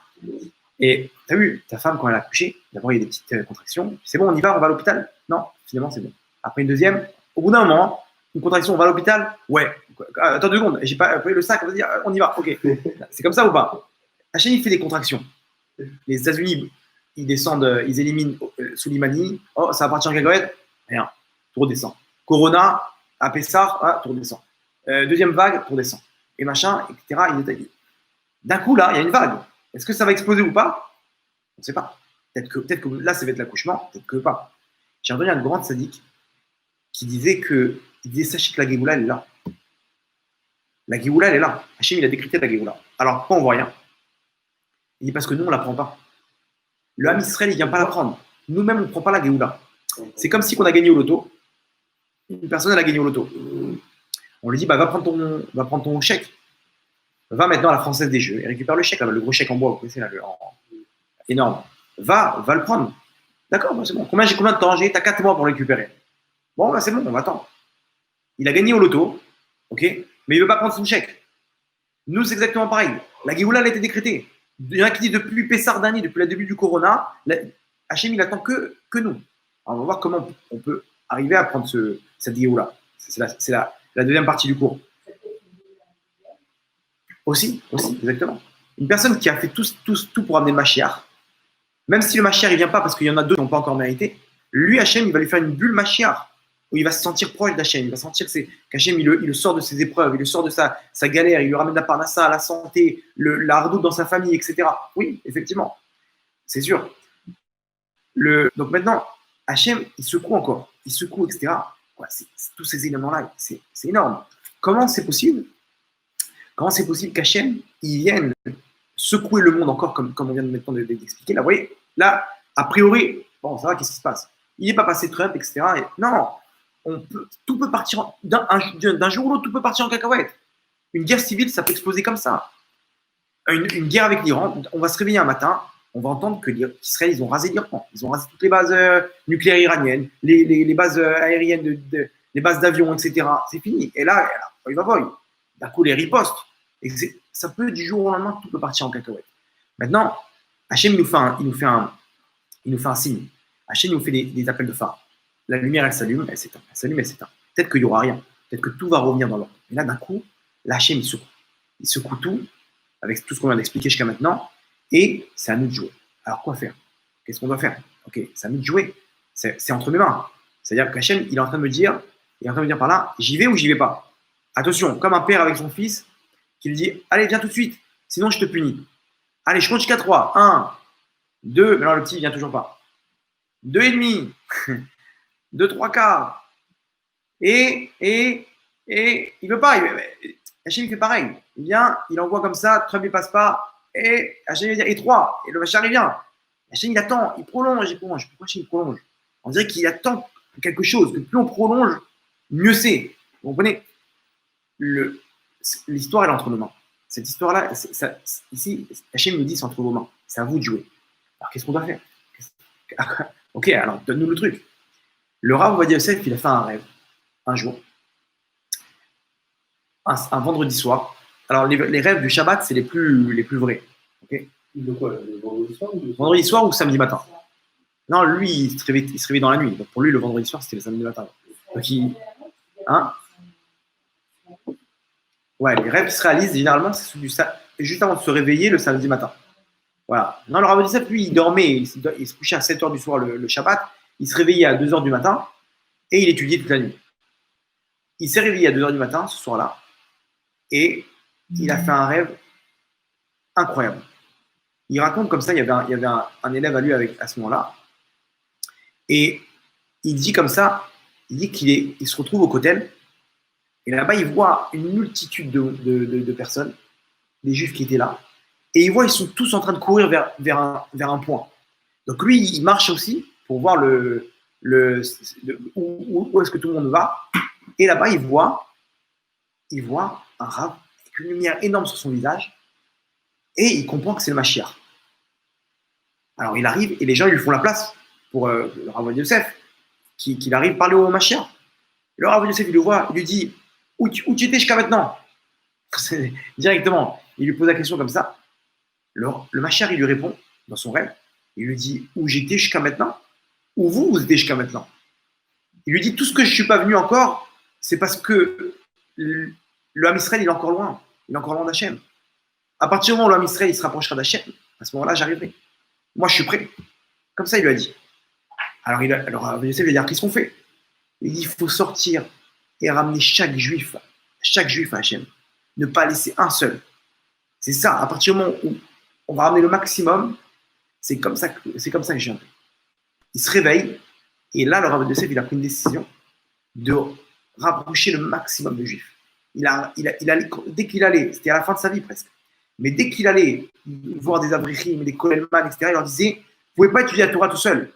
Et tu as vu, ta femme, quand elle a accouché, d'abord il y a des petites contractions. C'est bon, on va à l'hôpital? Non, finalement c'est bon. Après une deuxième, au bout d'un moment, une contraction, on va à l'hôpital? Ouais. Attends 2 secondes, j'ai pas pris le sac, on va dire, on y va, ok. C'est comme ça ou pas? Hachem il fait des contractions. Les États-Unis, ils descendent, ils éliminent Soleimani. Oh, ça va partir en cacahuète? Rien, tout redescend. Corona, à Pessar, tout redescend. Deuxième vague, tout redescend. Et machin, etc. D'un coup, là, il y a une vague. Est-ce que ça va exploser ou pas? On ne sait pas. Peut-être que là, ça va être l'accouchement, peut-être que pas. J'ai entendu un grand sadique qui disait sachez que la Géoula, elle est là. La Géoula, elle est là. Hachem, il a décrété la Géoula. Alors, pourquoi on ne voit rien? Il dit parce que nous, on ne la prend pas. Le Ham Israël, il ne vient pas la prendre. Nous-mêmes, on ne prend pas la Géoula. C'est comme si on a gagné au loto. Une personne, elle a gagné au loto. On lui dit, va prendre ton chèque. Va maintenant à la Française des Jeux et récupère le chèque, là, le gros chèque en bois, vous connaissez, là, énorme. Va le prendre. D'accord, c'est bon. Combien de temps j'ai? T'as 4 mois pour le récupérer. Bon, là, c'est bon, on va attendre. Il a gagné au loto, ok, mais il ne veut pas prendre son chèque. Nous, c'est exactement pareil. La Géoula, elle a été décrétée. Il y en a qui disent depuis Pessar dernier, depuis le début du Corona, Hachem, il attend que nous. Alors, on va voir comment on peut arriver à prendre cette Géoula. C'est la deuxième partie du cours. Aussi, exactement. Une personne qui a fait tout pour amener le Mashiach, même si le Mashiach ne vient pas parce qu'il y en a 2 qui n'ont pas encore mérité, lui, Hachem, il va lui faire une bulle Mashiach. où il va se sentir proche d'Hachem, il va sentir qu'Hachem, il le sort de ses épreuves, il le sort de sa galère, il lui ramène la parnassa, la santé, la redoute dans sa famille, etc. Oui, effectivement, c'est sûr. Donc maintenant, Hachem, il secoue encore, il secoue, etc. Ouais, tous ces éléments-là, c'est énorme. Comment c'est possible qu'Hachem, il vienne secouer le monde encore, comme on vient de maintenant d'expliquer. Là, vous voyez, là, a priori, bon, ça va, qu'est-ce qui se passe? Il n'est pas passé Trump, etc. Et non, tout peut partir d'un jour ou l'autre, tout peut partir en cacahuète. Une guerre civile, ça peut exploser comme ça. Une guerre avec l'Iran, on va se réveiller un matin, on va entendre que l'Israël, ils ont rasé l'Iran. Ils ont rasé toutes les bases nucléaires iraniennes, les bases aériennes, les bases d'avions, etc. C'est fini. Et là, il va voir. D'un coup, les ripostes. Et ça peut, du jour au lendemain, tout peut partir en cacahuète. Maintenant, Hachem, il nous fait un signe. Hachem nous fait des appels de phare. La lumière, elle s'allume, elle s'éteint. Elle s'allume, elle s'éteint. Peut-être qu'il n'y aura rien. Peut-être que tout va revenir dans l'ordre. Et là, d'un coup, Hachem, il secoue. Il secoue tout, avec tout ce qu'on vient d'expliquer jusqu'à maintenant. Et c'est à nous de jouer. Alors, quoi faire? Qu'est-ce qu'on doit faire? Ok, c'est à nous de jouer. C'est entre mes mains. C'est-à-dire qu'Hachem, il est en train de me dire par là, j'y vais ou j'y vais pas? Attention, comme un père avec son fils, qui lui dit, allez, viens tout de suite, sinon je te punis. Allez, je compte jusqu'à 3. 1, 2, mais alors le petit, il vient toujours pas. 2 et demi. 2, 3 quarts. Et il veut pas. Hachem, il fait pareil. Il vient, il envoie comme ça, Trump, il passe pas. Et Hachem, il va dire, et 3. Et le Machar, il vient. Hachem, il attend, il prolonge. Pourquoi Hachem, il prolonge? On dirait qu'il attend quelque chose, que plus on prolonge, mieux c'est. Vous comprenez? L'histoire, elle est entre nos mains. Cette histoire-là, ici, Hachem nous dit, c'est entre vos mains. C'est à vous de jouer. Alors, qu'est-ce qu'on doit faire? Ok, alors, donne-nous le truc. Le Rav Ovadia Yosef, il a fait un rêve, un jour, un vendredi soir. Alors, les rêves du Shabbat, c'est les plus vrais. Okay, De quoi, le vendredi soir ou vendredi soir ou samedi matin? Non, lui, il se réveille dans la nuit. Donc, pour lui, le vendredi soir, c'était le samedi matin. Donc, hein? Ouais, les rêves qui se réalisent, généralement, c'est juste avant de se réveiller le samedi matin. Voilà. Non, le Rav Ovadia Yosef, lui, il dormait, il se couchait à 7h du soir le Shabbat, il se réveillait à 2h du matin et il étudiait toute la nuit. Il s'est réveillé à 2h du matin ce soir-là et il a fait un rêve incroyable. Il raconte comme ça, il y avait un élève à lui à ce moment-là et il dit comme ça, il dit qu'il se retrouve au Kotel et là-bas, il voit une multitude de personnes, des Juifs qui étaient là, et il voit ils sont tous en train de courir vers un point. Donc lui, il marche aussi pour voir où est-ce que tout le monde va. Et là-bas, il voit un Rav avec une lumière énorme sur son visage, et il comprend que c'est le Mashiach. Alors il arrive, et les gens ils lui font la place pour le Rav Ovadia Yosef, qu'il arrive parler au Mashiach. Le Rav Ovadia Yosef, il le voit, il lui dit où tu étais jusqu'à maintenant? Directement, il lui pose la question comme ça. Le Mashiach, il lui répond dans son rêve, il lui dit où j'étais jusqu'à maintenant, où vous étiez jusqu'à maintenant. Il lui dit tout ce que je ne suis pas venu encore, c'est parce que le Ham Israël, il est encore loin d'Hachem. À partir du moment où le Ham Israël il se rapprochera d'Hachem, à ce moment-là, j'arriverai. Moi, je suis prêt. Comme ça, il lui a dit. Alors, Yosef lui a dit qu'est-ce qu'on fait? Il dit il faut sortir et ramener chaque juif à Hachem. Ne pas laisser un seul. C'est ça, à partir du moment où on va ramener le maximum, c'est comme ça que je viendrai. Il se réveille, et là, le Rav Ovadia Yosef, il a pris une décision de rapprocher le maximum de juifs. Dès qu'il allait, c'était à la fin de sa vie presque, mais dès qu'il allait voir des abrichim, des kolelman, etc., il leur disait, vous ne pouvez pas étudier la Torah tout seul.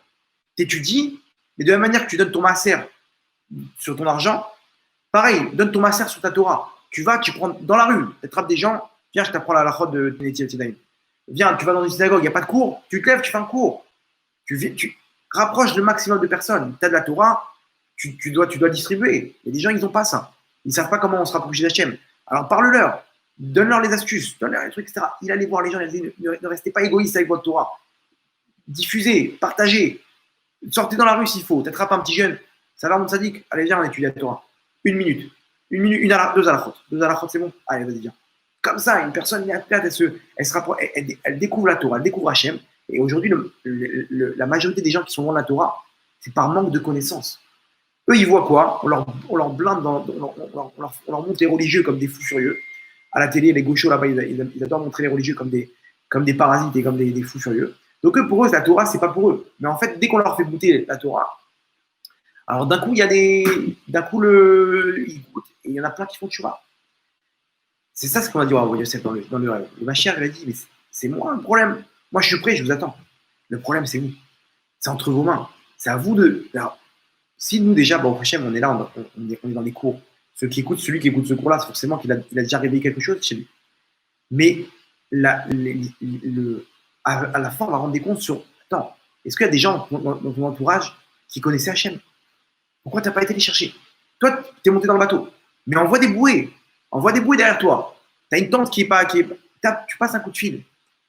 Tu étudies, mais de la même manière que tu donnes ton maaser sur ton argent, pareil, donne ton maaser sur ta Torah. Tu prends dans la rue, tu attrapes des gens, viens, je t'apprends la halachot de Netilat Yadayim. Viens, tu vas dans une synagogue, il n'y a pas de cours, tu te lèves, tu fais un cours. Tu rapproches le maximum de personnes. Tu as de la Torah, tu dois distribuer. Il y a des gens, ils n'ont pas ça. Ils ne savent pas comment on se rapproche d'Hachem. Alors parle-leur, donne-leur les astuces, donne-leur les trucs, etc. Il allait voir les gens, il disait ne restez pas égoïstes avec votre Torah. Diffusez, partagez. Sortez dans la rue s'il faut. T'attrapes un petit jeune, ça va mon sadique, allez viens, on étudie la Torah. 1 minute. 1 minute, 2 halachot. 2 halachot, c'est bon? Allez, vas-y, viens. Comme ça, une personne, elle découvre la Torah, elle découvre Hachem. Et aujourd'hui, la majorité des gens qui sont loin de la Torah, c'est par manque de connaissances. Eux, ils voient quoi? On leur blinde, on leur montre les religieux comme des fous furieux. À la télé, les gauchos là-bas, ils adorent montrer les religieux comme des parasites et comme des fous furieux. Donc eux, pour eux, la Torah, c'est pas pour eux. Mais en fait, dès qu'on leur fait goûter la Torah, alors d'un coup, d'un coup, ils goûtent. Et il y en a plein qui font tchouva. C'est ça ce qu'on a dit à Rabbi Yosef dans le rêve. Le Mashiach, il a dit, mais c'est moi le problème. Moi, je suis prêt, je vous attends. Le problème, c'est vous. C'est entre vos mains. C'est à vous de. Alors, si nous, déjà, au Hachem, on est là, on est dans les cours. Celui qui écoute ce cours-là, c'est forcément qu'il a déjà réveillé quelque chose chez lui. Mais à la fin, on va rendre des comptes sur. Attends, est-ce qu'il y a des gens dans ton entourage qui connaissaient Hachem? Pourquoi tu n'as pas été les chercher? Toi, tu es monté dans le bateau. Mais envoie des bouées. Envoie des bouées derrière toi. Tu as une tante qui est pas. Tu passes un coup de fil.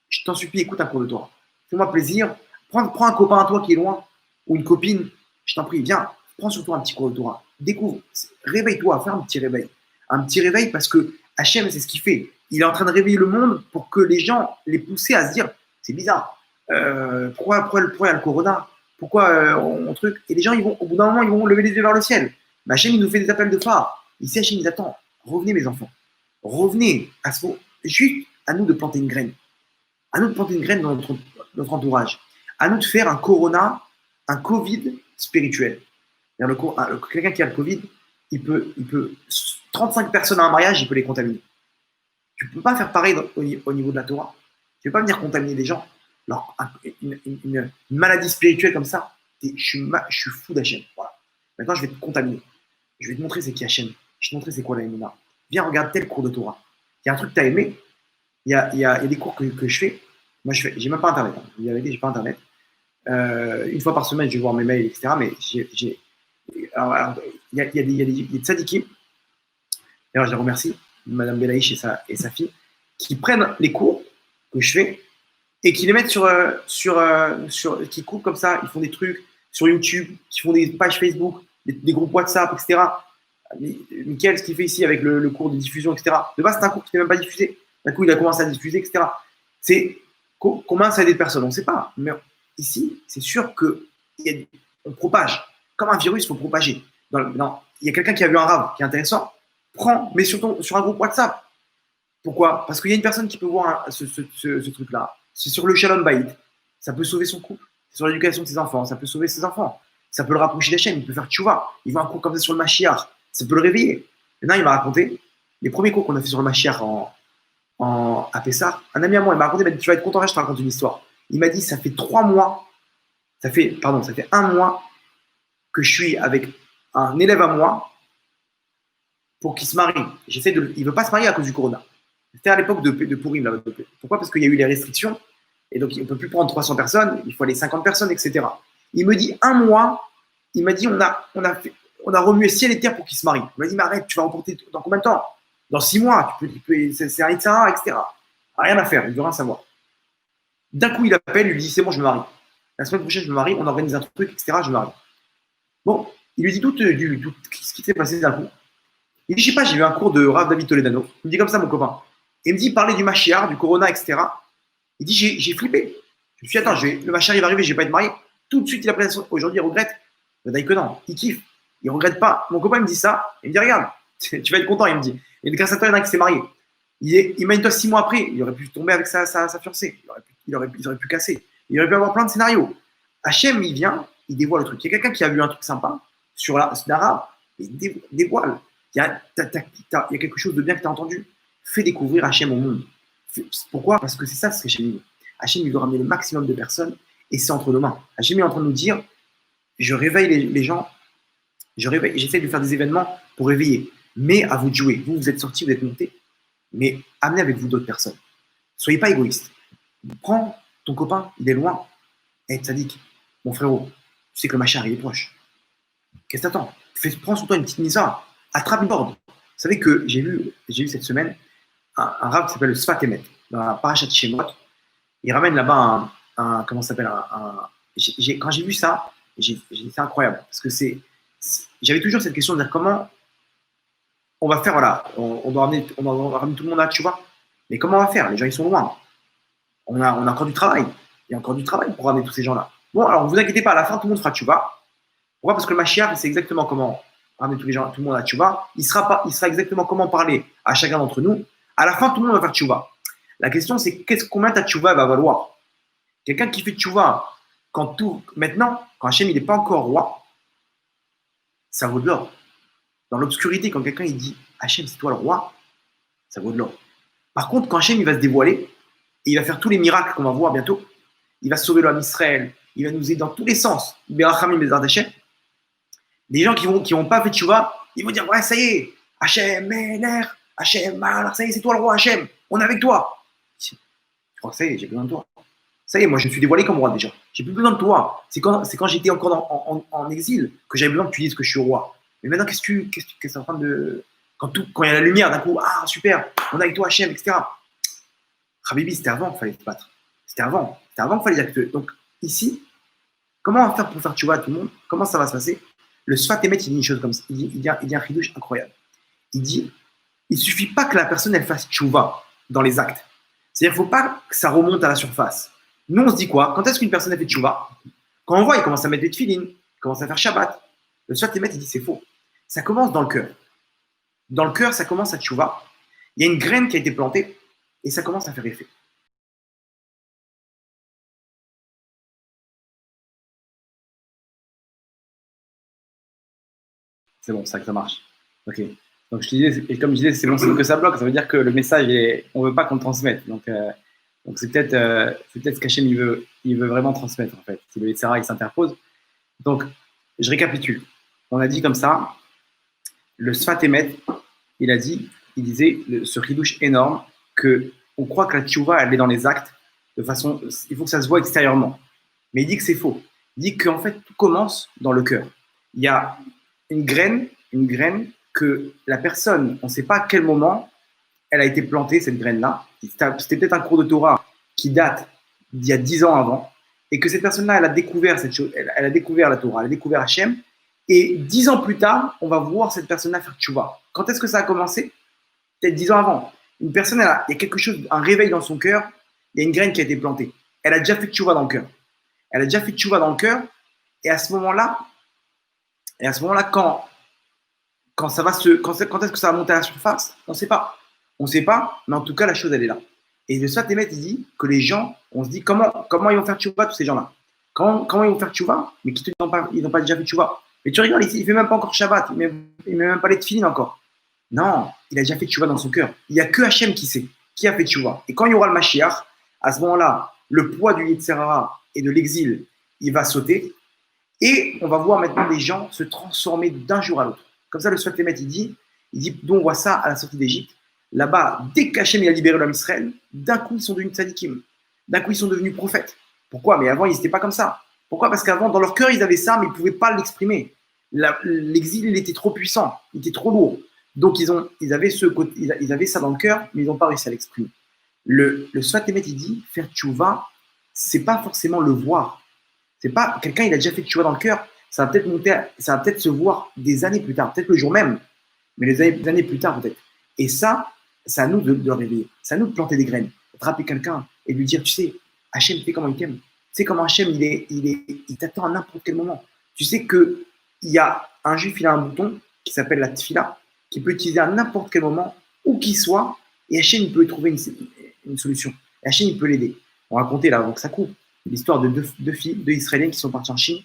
Je t'en supplie, écoute un cours de Torah. Fais-moi plaisir. Prends un copain à toi qui est loin, ou une copine, je t'en prie, viens, prends sur toi un petit cours de Torah. Découvre, réveille-toi, fais un petit réveil. Un petit réveil parce que Hachem, c'est ce qu'il fait. Il est en train de réveiller le monde pour que les gens les poussent à se dire, c'est bizarre, pourquoi il y a le corona? Pourquoi on truc? Et les gens, au bout d'un moment, ils vont lever les yeux vers le ciel. Mais Hachem, il nous fait des appels de phare. Ici, Hachem, il attend. Revenez, mes enfants. Revenez à ce moment. Juste à nous de planter une graine. À nous de planter une graine dans notre entourage. À nous de faire un corona, un Covid spirituel. Quelqu'un qui a le Covid, il peut 35 personnes à un mariage, il peut les contaminer. Tu ne peux pas faire pareil au niveau de la Torah. Tu ne peux pas venir contaminer des gens. Alors, une maladie spirituelle comme ça, je suis fou d'Hachem. Voilà. Maintenant, je vais te contaminer. Je vais te montrer c'est qui Hachem. Je vais te montrer c'est quoi la Emouna. Viens, regarde tel cours de Torah. Il y a un truc que tu as aimé. Il y a des cours que je fais. Moi, j'ai même pas Internet. Je n'ai pas Internet. Une fois par semaine, je vais voir mes mails, etc. Mais il y a des tzadikim. D'ailleurs, je les remercie, Madame Belaïch et sa fille, qui prennent les cours que je fais et qui les mettent qui coupent comme ça. Ils font des trucs sur YouTube, qui font des pages Facebook, des groupes WhatsApp, etc. Mickaël, ce qu'il fait ici avec le cours de diffusion, etc. De base, c'est un cours qui n'est même pas diffusé. D'un coup, il a commencé à diffuser, etc. C'est combien ça aide des personnes, on ne sait pas. Mais ici, c'est sûr qu'on propage. Comme un virus, il faut propager. Il y a quelqu'un qui a vu un rave qui est intéressant, mets sur un groupe WhatsApp. Pourquoi? Parce qu'il y a une personne qui peut voir ce truc-là. C'est sur le Shalom Bayit. Ça peut sauver son couple. C'est sur l'éducation de ses enfants. Ça peut sauver ses enfants. Ça peut le rapprocher d'Hachem. Il peut faire tchouva. Il voit un cours comme ça sur le Mashiach. Ça peut le réveiller. Maintenant, il m'a raconté les premiers cours qu'on a fait sur le Mashiach à Pessah. Un ami à moi, il m'a raconté, il m'a dit, tu vas être content, je te raconte une histoire. Il m'a dit, ça fait 3 mois, ça fait 1 mois que je suis avec un élève à moi pour qu'il se marie. Il ne veut pas se marier à cause du corona. C'était à l'époque de Pourim. Là. Pourquoi? Parce qu'il y a eu les restrictions. Et donc, on ne peut plus prendre 300 personnes. Il faut aller 50 personnes, etc. Il me dit 1 mois. Il m'a dit, on a remué ciel et terre pour qu'il se marie. Il m'a dit, mais arrête, tu vas remporter dans combien de temps? Dans 6 mois. C'est un Itzara, etc. Rien à faire. Il ne veut rien savoir. D'un coup, il appelle, il lui dit, c'est bon, je me marie. La semaine prochaine, je me marie. On organise un truc, etc. Je me marie. Bon, il lui dit tout ce qui s'est passé d'un coup. Il dit, je sais pas, j'ai vu un cours de Rav David Toledano. Il me dit comme ça, mon copain. Et il me dit, parler du Mashiach, du Corona, etc. Il dit, j'ai flippé. Je me suis dit, attends, le Mashiach, il va arriver, je vais pas être marié. Tout de suite, il a pris l'impression. Aujourd'hui, il regrette. Que non, il kiffe. Il regrette pas. Mon copain, il me dit ça. Il me dit, regarde, tu vas être content, il me dit. Et grâce à toi, il y en a un qui s'est marié. Imagine-toi 6 mois après, il aurait pu tomber avec sa fiancée. Ils auraient pu casser. Il aurait pu avoir plein de scénarios. Hachem, il vient, il dévoile le truc. Il y a quelqu'un qui a vu un truc sympa sur l'arabe, il dévoile. Il y a quelque chose de bien que tu as entendu. Fais découvrir Hachem au monde. Pourquoi? Parce que c'est ça ce que Hachem veut. Hachem, il veut ramener le maximum de personnes et c'est entre nos mains. Hachem est en train de nous dire, je réveille les gens, j'essaie de faire des événements pour réveiller. Mais à vous de jouer. Vous êtes sortis, vous êtes montés. Mais amenez avec vous d'autres personnes. Soyez pas égoïstes. Prends ton copain, il est loin. Tzadik, mon frérot, tu sais que le Mashiach, il est proche. Qu'est-ce que t'attends? Prends sur toi une petite misa, attrape une corde. Vous savez que j'ai vu cette semaine un rave qui s'appelle le Sfat Emet, dans la Parashat Shemot. Il ramène là-bas comment ça s'appelle quand j'ai vu ça, c'est incroyable. Parce que j'avais toujours cette question de dire comment on va faire, voilà, on doit ramener tout le monde là, tu vois. Mais comment on va faire? Les gens, ils sont loin. On a encore du travail. Il y a encore du travail pour ramener tous ces gens-là. Bon, alors, ne vous inquiétez pas, à la fin, tout le monde fera tu vas. Pourquoi? Parce que le Mashiach, il sait exactement comment ramener tous les gens, tout le monde à Tchouva. Il sera exactement comment parler à chacun d'entre nous. À la fin, tout le monde va faire Tchouva. La question, c'est combien ta Tchouva va valoir? Quelqu'un qui fait Tchouva maintenant, quand Hachem il n'est pas encore roi, ça vaut de l'or. Dans l'obscurité, quand quelqu'un il dit Hachem, c'est toi le roi, ça vaut de l'or. Par contre, quand Hachem il va se dévoiler, et il va faire tous les miracles qu'on va voir bientôt, il va sauver l'homme Israël, il va nous aider dans tous les sens. Berachamim Bezrat Hachem. Les gens qui vont pas fait Tchouva, ils vont dire ouais, ça y est, Hachem, Meler, Hachem, Malach, ça y est, c'est toi le roi Hachem, on est avec toi. Je crois que ça y est, j'ai besoin de toi. Ça y est, moi je me suis dévoilé comme roi déjà. J'ai plus besoin de toi. C'est quand j'étais encore en exil que j'avais besoin que tu dises que je suis roi. Mais maintenant, qu'est-ce que c'est en train de. Quand il y a la lumière, d'un coup, ah super, on est avec toi Hachem, etc. Habibi, c'était avant qu'il fallait se battre. C'était avant qu'il fallait acter. Donc ici, comment on va faire pour faire Tchouva à tout le monde? Comment ça va se passer? Le Sfat Emet, il dit une chose comme ça. Il dit un chidouche incroyable. Il dit, il ne suffit pas que la personne elle fasse Tchouva dans les actes. C'est-à-dire qu'il ne faut pas que ça remonte à la surface. Nous, on se dit quoi? Quand est-ce qu'une personne a fait Tchouva? Quand on voit, il commence à mettre des tefilines, il commence à faire Shabbat. Le Sfat Emet, il dit c'est faux. Ça commence dans le cœur. Dans le cœur, ça commence à Tchouva. Il y a une graine qui a été plantée et ça commence à faire effet. C'est bon, ça marche. Ok. Donc je te disais, et comme je disais, c'est bon signe que ça bloque. Ça veut dire que le message, on ne veut pas qu'on le transmette. Donc c'est peut-être ce qu'Hachem il veut vraiment transmettre en fait. Si le Yetzirah il s'interpose. Donc je récapitule. On a dit comme ça, le Sfat Emet, il disait ce ridouche énorme que on croit que la tchouva elle est dans les actes de façon, il faut que ça se voit extérieurement. Mais il dit que c'est faux. Il dit qu'en fait tout commence dans le cœur. Il y a une graine que la personne, on ne sait pas à quel moment elle a été plantée, cette graine-là. C'était peut-être un cours de Torah qui date d'il y a 10 ans avant, et que cette personne-là, elle a découvert cette chose, elle a découvert la Torah, elle a découvert Hachem, et 10 ans plus tard, on va voir cette personne-là faire tchouva. Quand est-ce que ça a commencé? Peut-être 10 ans avant. Une personne, il y a quelque chose, un réveil dans son cœur, il y a une graine qui a été plantée. Elle a déjà fait tchouva dans le cœur. Elle a déjà fait tchouva dans le cœur, et à ce moment-là, quand est-ce que ça va monter à la surface? On ne sait pas. On ne sait pas, mais en tout cas, la chose, elle est là. Et le Sfat Emet, il dit que les gens, on se dit comment ils vont faire tchouva, tous ces gens-là? Comment ils vont faire tchouva, mais qui n'ont pas déjà fait tchouva? Mais tu rigoles, il ne fait même pas encore Shabbat, il ne met même pas les tefilines encore. Non, il a déjà fait tchouva dans son cœur. Il n'y a que Hachem qui sait, qui a fait tchouva. Et quand il y aura le Mashiach, à ce moment-là, le poids du Yetzirah et de l'exil, il va sauter. Et on va voir maintenant des gens se transformer d'un jour à l'autre. Comme ça, le Sfat Emet, il dit, d'où on voit ça à la sortie d'Égypte. Là-bas, dès qu'Hachem a libéré l'homme Israël, d'un coup, ils sont devenus tzadikim. D'un coup, ils sont devenus prophètes. Pourquoi? Mais avant, ils n'étaient pas comme ça. Pourquoi? Parce qu'avant, dans leur cœur, ils avaient ça, mais ils ne pouvaient pas l'exprimer. L'exil, il était trop puissant, il était trop lourd. Donc, ils avaient ça dans le cœur, mais ils n'ont pas réussi à l'exprimer. Le Sfat Emet, il dit, faire tchouva, ce n'est pas forcément le voir. C'est pas quelqu'un, il a déjà fait tchouva dans le cœur, ça va peut-être se voir des années plus tard, peut-être le jour même, mais des années plus tard peut-être. Et ça, c'est à nous de le réveiller. C'est à nous de planter des graines, attraper quelqu'un et lui dire, tu sais, Hachem, tu sais comment il t'aime. Tu sais comment Hachem, il t'attend à n'importe quel moment. Tu sais qu'il y a un juif, il a un bouton qui s'appelle la tfila, qui peut utiliser à n'importe quel moment, où qu'il soit, et Hachem, il peut y trouver une solution. Et Hachem, il peut l'aider. On racontait là, avant que ça coupe, l'histoire de deux Israéliens qui sont partis en Chine.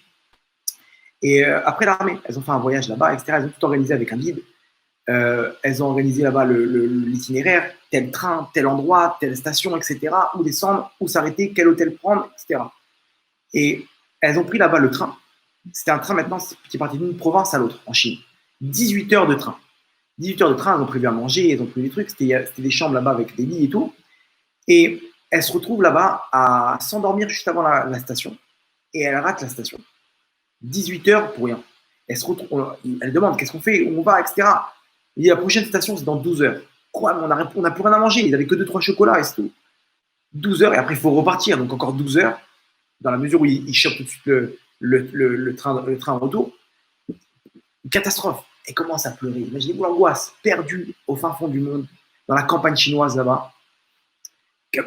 Et après l'armée, elles ont fait un voyage là-bas, etc. Elles ont tout organisé avec un guide. Elles ont organisé là-bas l'itinéraire, tel train, tel endroit, telle station, etc. Où descendre, où s'arrêter, quel hôtel prendre, etc. Et elles ont pris là-bas le train. C'était un train maintenant qui partait d'une province à l'autre, en Chine. 18 heures de train. 18 heures de train, elles ont prévu à manger, elles ont pris des trucs. C'était des chambres là-bas avec des lits et tout. Et elles se retrouvent là-bas à s'endormir juste avant la station. Et elles ratent la station. 18 heures pour rien. Elle demande qu'est-ce qu'on fait, où on va, etc. Il dit la prochaine station, c'est dans 12 heures. Quoi, mais on n'a plus rien à manger. Ils n'avaient que 2-3 chocolats et c'est tout. 12 heures, et après, il faut repartir. Donc, encore 12 heures, dans la mesure où ils chopent tout de suite le train en retour. Une catastrophe. Elle commence à pleurer. Imaginez-vous l'angoisse, perdue au fin fond du monde, dans la campagne chinoise là-bas.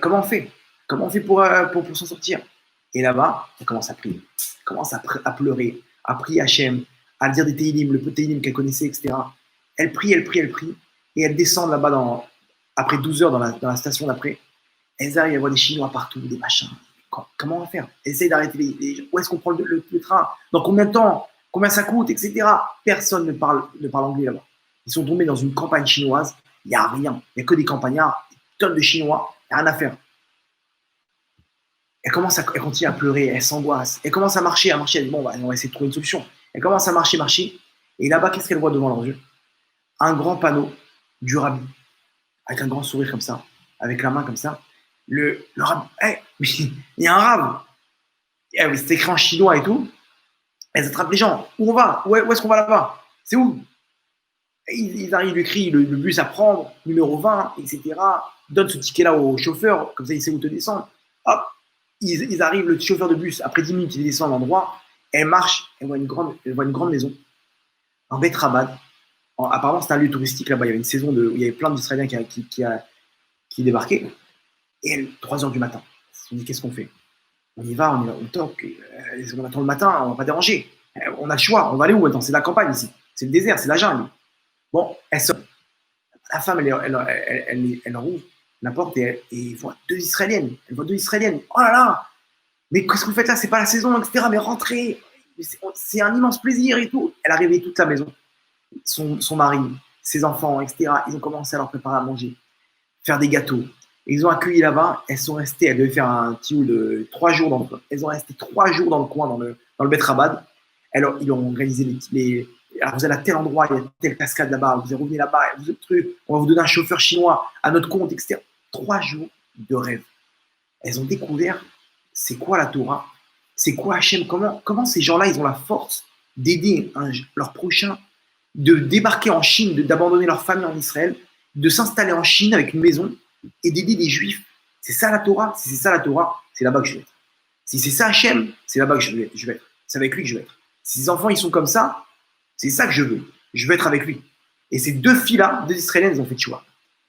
Comment on fait? Comment on fait pour s'en sortir? Et là-bas, elle commence à prier. Elle commence à pleurer, à prier Hachem, à dire des Teilim, le peu de Teilim qu'elle connaissait, etc. Elle prie, et elles descendent là-bas après 12 heures dans la station d'après. Elles arrivent à voir des Chinois partout, des machins. Comment on va faire? Elles essayent d'arrêter les gens. Où est-ce qu'on prend le train? Dans combien de temps? Combien ça coûte, etc. Personne ne parle anglais là-bas. Ils sont tombés dans une campagne chinoise. Il n'y a rien. Il n'y a que des campagnards, des tonnes de Chinois. Il n'y a rien à faire. Elle continue à pleurer, elle s'angoisse. Elle commence à marcher. Elle dit, bon, on va essayer de trouver une solution. Elle commence à marcher. Et là-bas, qu'est-ce qu'elle voit devant leurs yeux? Un grand panneau du rabbi, avec un grand sourire comme ça, avec la main comme ça. Le rabbi, mais il y a un rab. C'est écrit en chinois et tout. Elles attrapent les gens. Où on va? Où est-ce qu'on va là-bas? C'est où? Ils arrivent, lui crient le bus à prendre, numéro 20, etc. Donne ce ticket-là au chauffeur, comme ça il sait où te descendre. Hop, ils arrivent, le chauffeur de bus, après 10 minutes, il descend à l'endroit. Elle marche, elle voit une grande maison. En Bet Rabad. Apparemment, c'était un lieu touristique là-bas. Il y avait une saison où il y avait plein d'Israéliens qui débarquaient. Et 3 heures du matin, on dit qu'est-ce qu'on fait? On y va, on toque. On attend le matin, on ne va pas déranger. On a le choix, on va aller où? Attends, c'est la campagne ici. C'est le désert, c'est la jungle. Bon, elle sort. La femme, elle rouvre la porte et elle voit 2 Israéliennes. Elle voit 2 Israéliennes. Oh là là! Mais qu'est-ce que vous faites là? C'est pas la saison, etc. Mais rentrez! C'est un immense plaisir et tout. Elle a réveillé toute la maison. Son mari, ses enfants, etc. Ils ont commencé à leur préparer à manger, faire des gâteaux. Et ils ont accueilli là-bas. Elles sont restées, elles devaient faire un petit de 3 jours dans le coin. Elles ont resté 3 jours dans le coin, dans le Bet Rabad. Alors, ils ont organisé alors, vous allez à tel endroit, il y a telle cascade là-bas, vous revenez là-bas, vous êtes truc, on va vous donner un chauffeur chinois à notre compte, etc. 3 jours de rêve. Elles ont découvert c'est quoi la Torah, c'est quoi Hachem, comment ces gens-là, ils ont la force d'aider leur prochain, de débarquer en Chine, d'abandonner leur famille en Israël, de s'installer en Chine avec une maison et d'aider des Juifs. C'est ça la Torah. Si c'est ça la Torah, c'est là-bas que je vais être. Si c'est ça Hachem, c'est là-bas que je vais être. C'est avec lui que je vais être. Si ces enfants, ils sont comme ça, c'est ça que je veux. Je veux être avec lui. Et ces 2 filles-là, 2 Israéliennes, elles ont fait tchouva.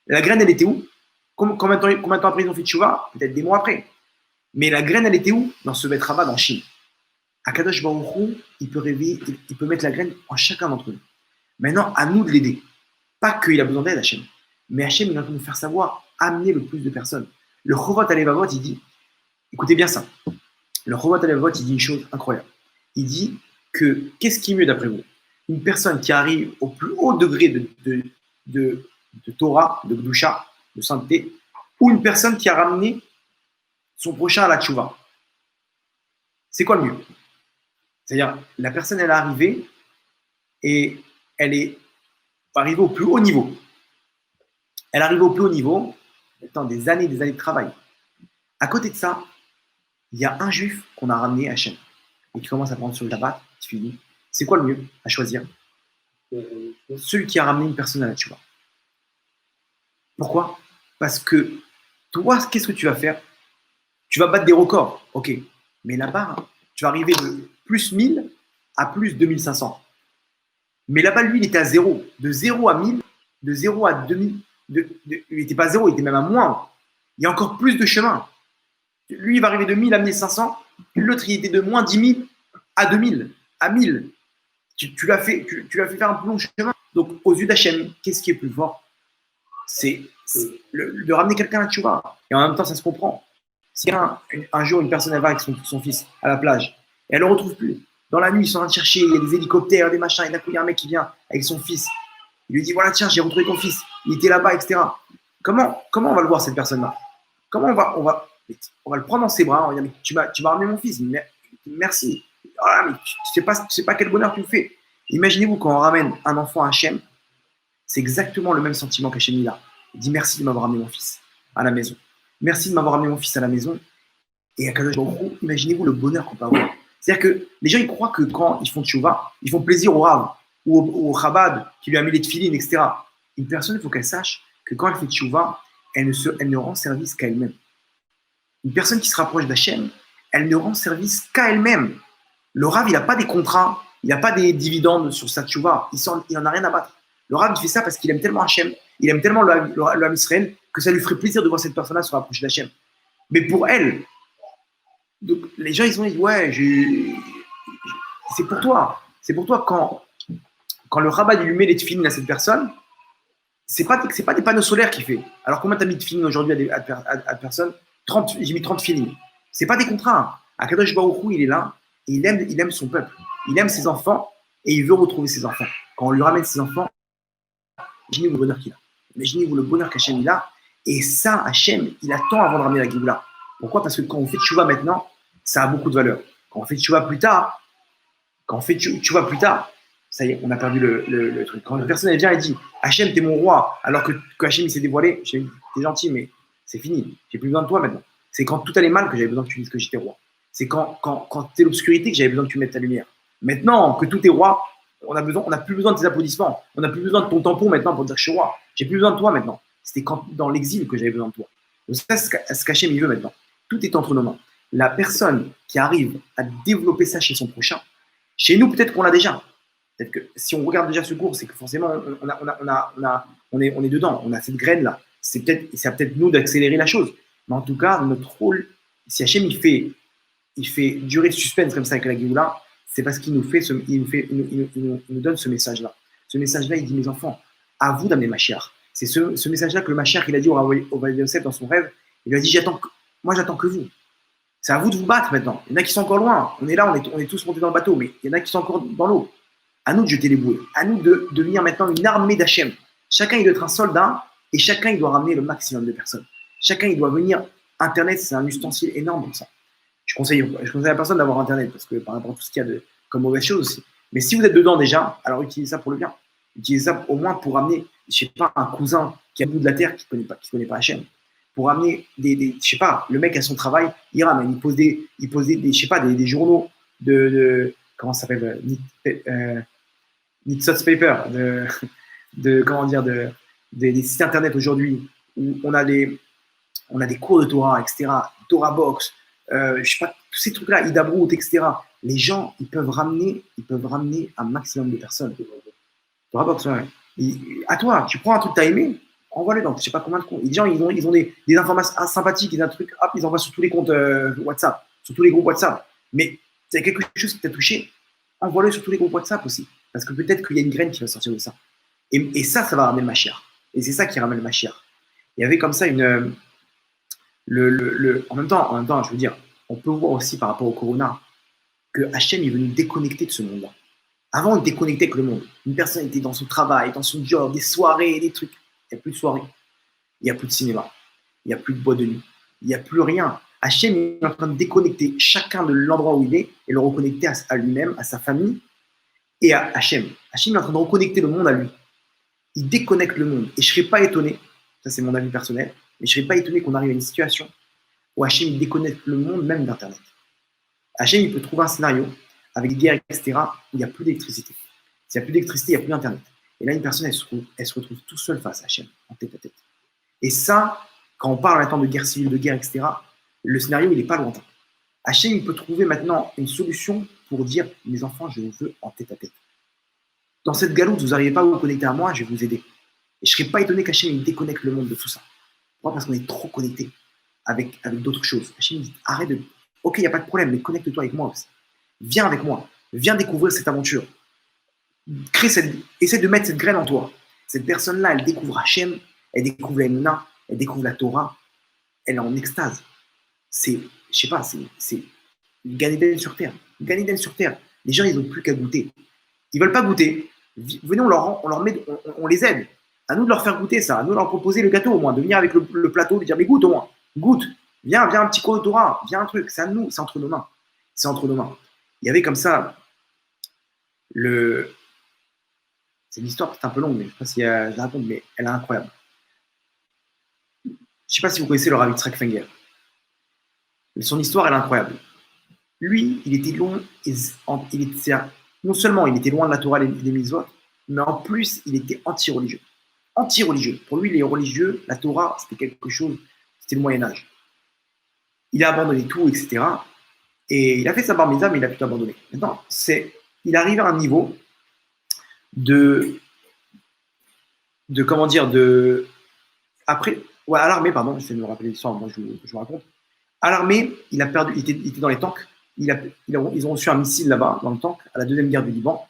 La graine, elle était où? Combien de temps après ils ont fait tchouva? Peut-être des mois après. Mais la graine, elle était où? Dans ce Bet Rabad en Chine. Akadosh Baruch Hu, il peut mettre la graine en chacun d'entre nous. Maintenant, à nous de l'aider. Pas qu'il a besoin d'aide, Hachem. Mais Hachem, il va nous faire savoir amener le plus de personnes. Le Chovot Alevavot, il dit, écoutez bien ça. Le Chovot Alevavot, il dit une chose incroyable. Il dit que, qu'est-ce qui est mieux d'après vous? Une personne qui arrive au plus haut degré de Torah, de Gdusha, de sainteté, ou une personne qui a ramené son prochain à la tchouva. C'est quoi le mieux? C'est-à-dire, la personne, elle est arrivée et elle est arrivée au plus haut niveau. Elle est arrivée au plus haut niveau, dans des années de travail. À côté de ça, il y a un juif qu'on a ramené à Hachem et qui commence à prendre sur le tabac, tu dis, c'est quoi le mieux à choisir? Celui qui a ramené une personne à la tchouva. Pourquoi? Parce que toi, qu'est-ce que tu vas faire? Tu vas battre des records, ok. Mais là-bas, tu vas arriver de plus 1000 à plus 2500. Mais là-bas, lui, il était à 0. De 0 à 1000, de 0 à 2000, il n'était pas à 0, il était même à moins. Il y a encore plus de chemin. Lui, il va arriver de 1000 à 1500. L'autre, il était de moins 10 000 à 2000, à 1000. Tu l'as fait faire un plus long chemin. Donc, aux yeux d'Hachem, qu'est-ce qui est plus fort? C'est de ramener quelqu'un à la tchouva. Et en même temps, ça se comprend. Si un jour, une personne elle va avec son fils à la plage et elle ne le retrouve plus, dans la nuit, ils sont en train de chercher, il y a des hélicoptères, des machins, et d'un coup, il y a un mec qui vient avec son fils. Il lui dit, voilà, tiens, j'ai retrouvé ton fils, il était là-bas, etc. Comment on va le voir, cette personne-là? Comment on va le prendre dans ses bras, on va dire, mais tu m'as ramené mon fils, merci. Ah, mais tu sais pas quel bonheur tu me fais. Imaginez-vous quand on ramène un enfant à Hachem, c'est exactement le même sentiment qu'Hachem il a. Il dit, merci de m'avoir ramené mon fils à la maison. Merci de m'avoir ramené mon fils à la maison. Et à Kadosh Baruch Hu, imaginez-vous le bonheur qu'on peut avoir. C'est-à-dire que les gens, ils croient que quand ils font tchouva, ils font plaisir au Rav ou au Chabad qui lui a mis les tefilines, etc. Une personne, il faut qu'elle sache que quand elle fait tchouva, elle ne rend service qu'à elle-même. Une personne qui se rapproche d'Hachem, elle ne rend service qu'à elle-même. Le Rav, il n'a pas des contrats, il n'a pas des dividendes sur sa tchouva, il n'en a rien à battre. Le Rav, il fait ça parce qu'il aime tellement Hachem, il aime tellement le Ham Israël, que ça lui ferait plaisir de voir cette personne-là se rapprocher d'Hachem. Mais pour elle, donc, les gens, ils ont dit, ouais, C'est pour toi. C'est pour toi quand le rabbin lui met les tefilines à cette personne, c'est pas des panneaux solaires qu'il fait. Alors combien tu as mis de tefilines aujourd'hui à personne 30, j'ai mis 30 filines. C'est pas des contrats. Hein. Akadosh Baruch Hu, il est là, et il aime son peuple. Il aime ses enfants, et il veut retrouver ses enfants. Quand on lui ramène ses enfants, imaginez-vous le bonheur qu'il a. Imaginez-vous le bonheur qu'Hachem il a. Et ça, Hachem, il attend avant de ramener la Géoula. Pourquoi? Parce que quand on fait tchouva maintenant, ça a beaucoup de valeur. Quand on fait tchouva plus tard, ça y est, on a perdu le truc. Quand une personne elle vient et dit Hachem, t'es mon roi, alors que Hachem il s'est dévoilé, t'es gentil, mais c'est fini. J'ai plus besoin de toi maintenant. C'est quand tout allait mal que j'avais besoin que tu dises que j'étais roi. C'est quand t'es l'obscurité que j'avais besoin que tu mettes ta lumière. Maintenant que tout est roi, on n'a plus besoin de tes applaudissements. On n'a plus besoin de ton tampon maintenant pour dire que je suis roi. J'ai plus besoin de toi maintenant. C'était dans l'exil que j'avais besoin de toi. Donc c'est ce qu'Hachem il veut maintenant. Tout est entre nos mains. La personne qui arrive à développer ça chez son prochain, chez nous peut-être qu'on l'a déjà. Peut-être que si on regarde déjà ce cours, c'est que forcément on est dedans. On a cette graine là. C'est peut-être nous d'accélérer la chose. Mais en tout cas, notre rôle, si Hachem il fait durer le suspense comme ça avec la Géoula, c'est parce qu'il nous donne ce message-là. Ce message-là, il dit mes enfants, à vous d'amener Mashiach. C'est ce message-là que le Mashiach il a dit au Rav Yosef dans son rêve. Il lui a dit moi j'attends que vous. C'est à vous de vous battre maintenant. Il y en a qui sont encore loin. On est là, on est tous montés dans le bateau, mais il y en a qui sont encore dans l'eau. À nous de jeter les bouées. À nous de devenir maintenant une armée d'Hachem. Chacun il doit être un soldat et chacun il doit ramener le maximum de personnes. Chacun il doit venir. Internet, c'est un ustensile énorme comme ça. Je conseille à personne d'avoir Internet parce que par rapport à tout ce qu'il y a comme mauvaise chose aussi. Mais si vous êtes dedans déjà, alors utilisez ça pour le bien. Utilisez ça au moins pour amener, je sais pas, un cousin qui est à bout de la terre qui connaît pas Hachem. Pour amener je sais pas, le mec à son travail, il ramène, il pose des je sais pas, des journaux de comment ça s'appelle, Nitsos Paper, comment dire, des sites internet aujourd'hui où on a des cours de Torah, etc., Torah Box, je sais pas, tous ces trucs-là, Idabrout, etc. Les gens, ils peuvent ramener un maximum de personnes. Torah Box, ouais. À toi, tu prends un truc que tu as aimé, envoie-le dans je sais pas combien de comptes. Les gens, ils ont des informations sympathiques, des trucs, hop, ils envoient sur tous les comptes WhatsApp, sur tous les groupes WhatsApp. Mais c'est quelque chose qui t'a touché, envoie-le sur tous les groupes WhatsApp aussi. Parce que peut-être qu'il y a une graine qui va sortir de ça. Et ça va ramener le Mashiach. Et c'est ça qui ramène le Mashiach. Il y avait comme ça en même temps, je veux dire, on peut voir aussi par rapport au Corona que Hachem est venu déconnecter de ce monde-là. Avant, il déconnectait avec le monde. Une personne était dans son travail, dans son job, des soirées, des trucs. Il n'y a plus de soirées. Il n'y a plus de cinéma. Il n'y a plus de boîte de nuit. Il n'y a plus rien. Hachem est en train de déconnecter chacun de l'endroit où il est et le reconnecter à lui-même, à sa famille et à Hachem. Hachem est en train de reconnecter le monde à lui. Il déconnecte le monde. Et je ne serais pas étonné, ça c'est mon avis personnel, mais je ne serais pas étonné qu'on arrive à une situation où Hachem il déconnecte le monde même d'Internet. Hachem il peut trouver un scénario avec des guerres, etc., où il n'y a plus d'électricité. S'il n'y a plus d'électricité, il n'y a plus d'Internet. Et là, une personne, elle se retrouve tout seule face à Hachem, en tête à tête. Et ça, quand on parle maintenant de guerre civile, de guerre, etc., le scénario, il n'est pas lointain. Hachem, il peut trouver maintenant une solution pour dire, mes enfants, je vous veux en tête à tête. Dans cette galoute, vous n'arrivez pas à vous connecter à moi, je vais vous aider. Et je ne serais pas étonné qu'Hachem, il déconnecte le monde de tout ça. Pourquoi? Parce qu'on est trop connecté avec d'autres choses. Hachem dit, arrête de... Ok, il n'y a pas de problème, mais connecte-toi avec moi aussi. Viens avec moi. Viens découvrir cette aventure. Essaie de mettre cette graine en toi. Cette personne-là, elle découvre Hachem, elle découvre la Emouna, elle découvre la Torah, elle est en extase. C'est, je sais pas, c'est Gan Eden sur terre. Gan Eden sur terre. Les gens, ils n'ont plus qu'à goûter. Ils veulent pas goûter. Venez, on les aide. À nous de leur faire goûter ça, à nous de leur proposer le gâteau au moins, de venir avec le plateau, de dire mais goûte au moins, goûte, viens un petit cours de Torah, viens un truc, c'est à nous, c'est entre nos mains. C'est entre nos mains. Il y avait comme ça c'est une histoire peut-être un peu longue, mais je ne sais pas si je la raconte, mais elle est incroyable. Je ne sais pas si vous connaissez le Rav Yitzhak Fenger. Son histoire, elle est incroyable. Lui, il était loin, non seulement il était loin de la Torah et des mitzvot, mais en plus, il était anti-religieux. Anti-religieux. Pour lui, les religieux, la Torah, c'était quelque chose, c'était le Moyen-Âge. Il a abandonné tout, etc. Et il a fait sa bar mitzvah, mais il a tout abandonné. Maintenant, il arrive à un niveau après, à l'armée, pardon, j'essaie de me rappeler l'histoire, moi je vous raconte. À l'armée, il était dans les tanks, ils ont reçu un missile là-bas, dans le tank, à la deuxième guerre du Liban.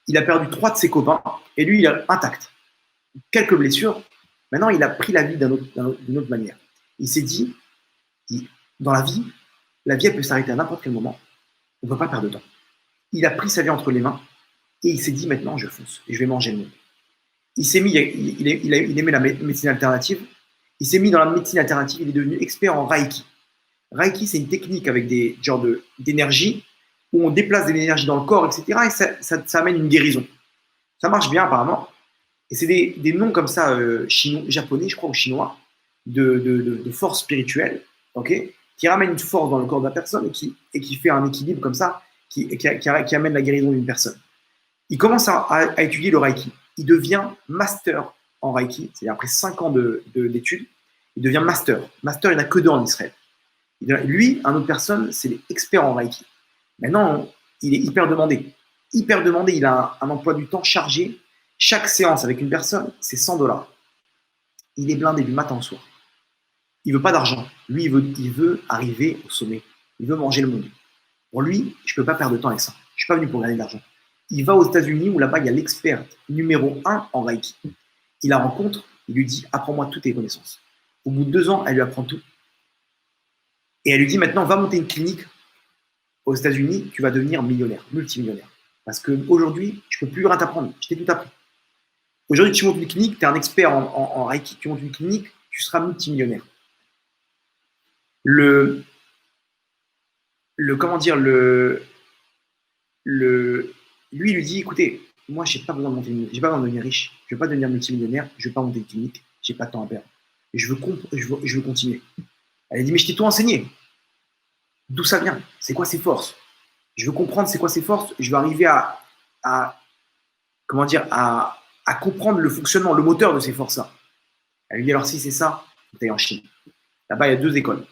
Il a perdu 3 de ses copains et lui, il est intact. Quelques blessures. Maintenant, il a pris la vie d'une autre manière. Il s'est dit, dans la vie, elle peut s'arrêter à n'importe quel moment. On ne peut pas perdre de temps. Il a pris sa vie entre les mains et il s'est dit, maintenant, je fonce et je vais manger le monde. Il aimait la médecine alternative. Il s'est mis dans la médecine alternative. Il est devenu expert en Reiki. Reiki, c'est une technique avec des genres d'énergie où on déplace de l'énergie dans le corps, etc. Et ça amène une guérison. Ça marche bien apparemment. Et c'est des noms comme ça, japonais, je crois, ou chinois, de force spirituelle, okay, qui ramènent une force dans le corps de la personne et qui fait un équilibre comme ça, qui amène la guérison d'une personne. Il commence à étudier le Reiki. Il devient master en Reiki, c'est-à-dire après 5 ans d'études, il devient master. Master, il n'y en a que 2 en Israël. Lui, une autre personne, c'est l'expert en Reiki. Maintenant, il est hyper demandé. Hyper demandé, il a un emploi du temps chargé. Chaque séance avec une personne, c'est $100. Il est blindé du matin au soir. Il ne veut pas d'argent. Lui, il veut arriver au sommet. Il veut manger le monde. Pour lui, je ne peux pas perdre de temps avec ça. Je ne suis pas venu pour gagner de l'argent. Il va aux États-Unis où là-bas, il y a l'expert numéro 1 en Reiki. Il la rencontre, il lui dit « Apprends-moi toutes tes connaissances ». Au bout de 2 ans, elle lui apprend tout. Et elle lui dit maintenant, va monter une clinique aux États-Unis, tu vas devenir millionnaire, multimillionnaire. Parce qu'aujourd'hui, je ne peux plus rien t'apprendre, je t'ai tout appris. Aujourd'hui, tu montes une clinique, tu es un expert en Reiki, tu montes une clinique, tu seras multimillionnaire. Lui, il lui dit, écoutez, moi, je n'ai pas besoin de devenir riche, je ne veux pas devenir multimillionnaire, je ne veux pas monter une clinique, je n'ai pas de temps à perdre. Et je veux continuer. Elle a dit, mais je t'ai tout enseigné. D'où ça vient? C'est quoi ses forces? Je veux comprendre c'est quoi ses forces. Je veux arriver à comprendre le fonctionnement, le moteur de ces forces-là. Elle lui dit, alors si c'est ça, tu es en Chine. Là-bas, il y a 2 écoles.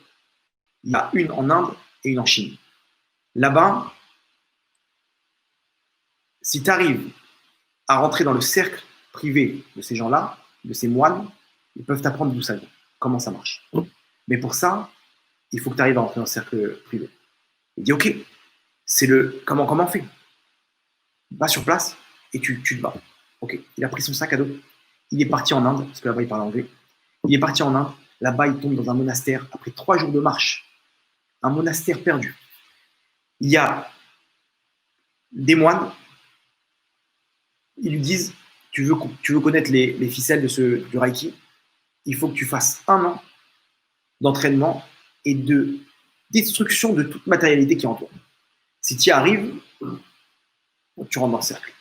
Il y a une en Inde et une en Chine. Là-bas, si tu arrives à rentrer dans le cercle privé de ces gens-là, de ces moines, ils peuvent t'apprendre d'où ça vient, comment ça marche. Mais pour ça, il faut que tu arrives à rentrer dans le cercle privé. Il dit, ok, comment on fait? Va sur place et tu te bats. Ok, il a pris son sac à dos. Il est parti en Inde, parce que là-bas, il parle anglais. Il est parti en Inde. Là-bas, il tombe dans un monastère après 3 jours de marche. Un monastère perdu. Il y a des moines. Ils lui disent, tu veux connaître les ficelles du Reiki, il faut que tu fasses 1 an d'entraînement et de destruction de toute matérialité qui est en toi. Si tu y arrives, tu rentres dans le cercle.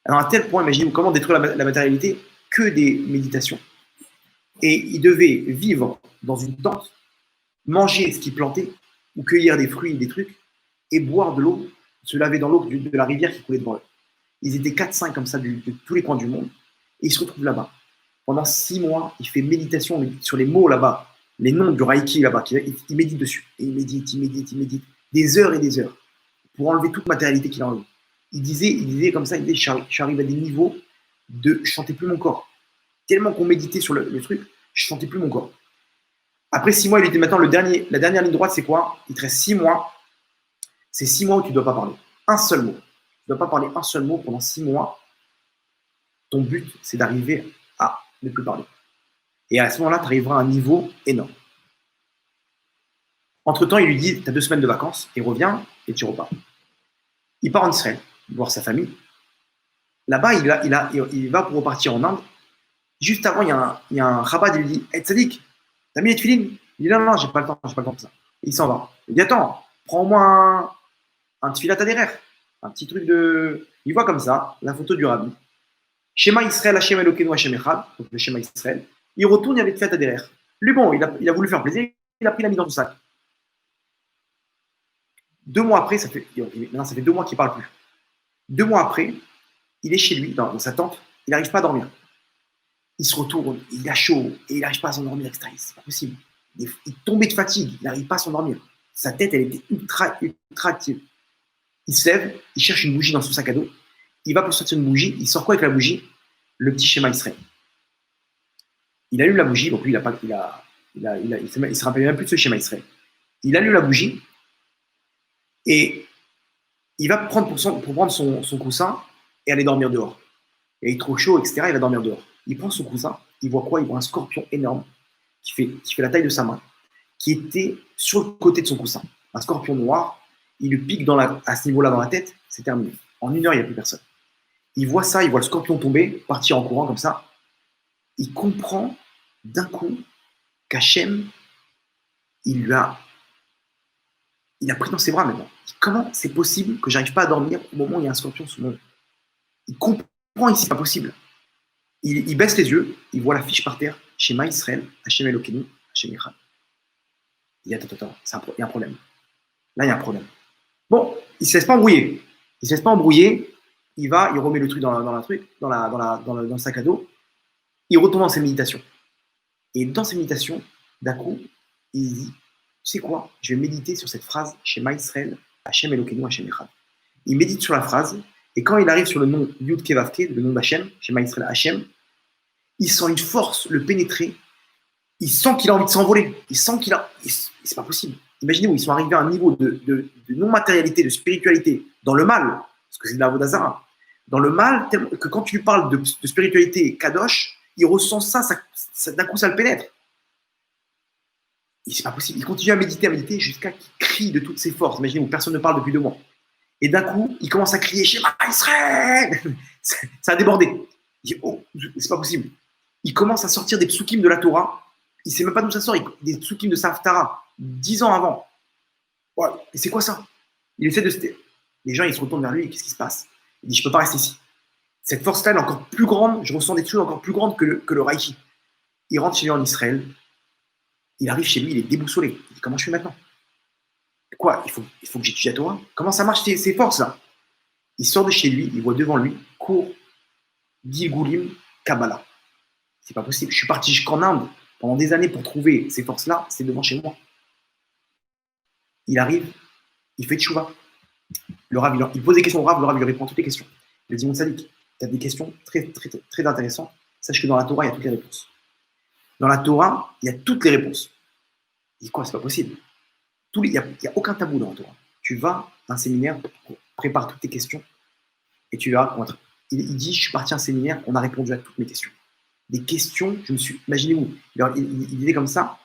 Alors à tel point, imaginez-vous comment détruire la matérialité, que des méditations. Et il devait vivre dans une tente, manger ce qu'il plantait, ou cueillir des fruits, des trucs, et boire de l'eau, se laver dans l'eau de la rivière qui coulait devant eux. Ils étaient 4-5 comme ça de tous les coins du monde, et il se retrouve là-bas. Pendant 6 mois, il fait méditation sur les mots là-bas, les noms du Reiki là-bas, il médite dessus. Et il médite, des heures et des heures, pour enlever toute matérialité qu'il a en lui. Il disait comme ça, je suis arrivé à des niveaux je ne sentais plus mon corps. Tellement qu'on méditait sur le truc, je ne sentais plus mon corps. Après 6 mois, il était maintenant la dernière ligne droite, c'est quoi? Il te reste 6 mois. C'est 6 mois où tu ne dois pas parler. Un seul mot. Tu ne dois pas parler un seul mot pendant 6 mois. Ton but, c'est d'arriver à ne plus parler. Et à ce moment-là, tu arriveras à un niveau énorme. Entre-temps, il lui dit, tu as 2 semaines de vacances, et reviens, et tu repars. Il part en Israël, voir sa famille. Là-bas, il va pour repartir en Inde. Juste avant, il y a un rabbin, il lui dit, hey, Tzadik, t'as mis les tefilines? Il dit, non, j'ai pas le temps pour ça. Et il s'en va. Il dit, attends, prends au moins un tfilat adhérer, un petit truc de... Il voit comme ça, la photo du rabbi. Shema Israël, Hashem Elokeinu, Hashem Echad, donc le Shema Israël. Il retourne, il y avait tfilat adhérer. Lui, bon, il a voulu faire plaisir, il a pris, l'a mis dans son sac. 2 mois après, ça fait 2 mois qu'il ne parle plus. 2 mois après, il est chez lui, dans sa tente, il n'arrive pas à dormir. Il se retourne, il a chaud, et il n'arrive pas à s'endormir, etc. C'est pas possible. Il tombait de fatigue, il n'arrive pas à s'endormir. Sa tête, elle était ultra active. Il se lève, il cherche une bougie dans son sac à dos. Il va pour sortir une bougie. Il sort quoi avec la bougie? Le petit schéma Israël. Il allume la bougie. Donc lui, il se rappelle même plus de ce schéma Israël. Il allume la bougie. Et il va prendre pour prendre son coussin et aller dormir dehors. Et il est trop chaud, etc. Il va dormir dehors. Il prend son coussin, il voit quoi? Il voit un scorpion énorme qui fait la taille de sa main, qui était sur le côté de son coussin. Un scorpion noir, il le pique à ce niveau-là dans la tête, c'est terminé. En 1 heure, il n'y a plus personne. Il voit ça, il voit le scorpion tomber, partir en courant comme ça. Il comprend d'un coup qu'Hachem, il a pris dans ses bras maintenant. Comment c'est possible que j'arrive pas à dormir au moment où il y a un scorpion sous mon... Il comprend ici, c'est pas possible. Il baisse les yeux, il voit la fiche par terre, Shema Israël, Hachem Elokeinu, Hachem Echad. Il dit, attends, il y a un problème. Là, il y a un problème. Bon, il ne se laisse pas embrouiller. Il remet le truc dans le sac à dos, il retourne dans ses méditations. Et dans ses méditations, d'un coup, il dit, tu sais quoi, je vais méditer sur cette phrase, Shema Israël, Hachem Elokeinu, Hachem Echad. Il médite sur la phrase, et quand il arrive sur le nom Yud Kevavke, le nom d'Hachem, Shema Israël, Hachem, il sent une force le pénétrer, il sent qu'il a envie de s'envoler, c'est pas possible. Imaginez-vous, ils sont arrivés à un niveau de non-matérialité, de spiritualité, dans le mal, parce que c'est de la Avodah Zarah, dans le mal, que quand tu lui parles de spiritualité kadosh, il ressent ça, d'un coup ça le pénètre. Et c'est pas possible. Il continue à méditer jusqu'à qu'il crie de toutes ses forces. Imaginez-vous, personne ne parle depuis 2 mois. Et d'un coup, il commence à crier Shema Israël. Ça a débordé. Il dit, oh, c'est pas possible. Il commence à sortir des psukim de la Torah. Il ne sait même pas d'où ça sort. Des psukim de sa Haftara, 10 ans avant. Ouais, et c'est quoi ça? Il essaie de se taire. Les gens, ils se retournent vers lui. Qu'est-ce qui se passe? Il dit, je ne peux pas rester ici. Cette force-là, elle est encore plus grande. Je ressens des choses encore plus grandes que le Reiki. Il rentre chez lui en Israël. Il arrive chez lui, il est déboussolé. Il dit, comment je fais maintenant? Quoi? Il faut que j'étudie la Torah? Comment ça marche ces forces-là? Il sort de chez lui, il voit devant lui cours Gilgulim Kabbalah. C'est pas possible. Je suis parti jusqu'en Inde pendant des années pour trouver ces forces-là. C'est devant chez moi. Il arrive, il fait tchouva. Le Rav, il pose des questions au Rav, le Rav lui répond à toutes les questions. Il lui dit, mon sadique, tu as des questions très, très, très, très intéressantes. Sache que dans la Torah, il y a toutes les réponses. Dans la Torah, il y a toutes les réponses. Il dit quoi? C'est pas possible. Il n'y a aucun tabou dans la Torah. Tu vas à un séminaire, prépare toutes tes questions et tu verras comment. Il dit, je suis parti à un séminaire, on a répondu à toutes mes questions. Des questions, imaginez-vous, il disait comme ça,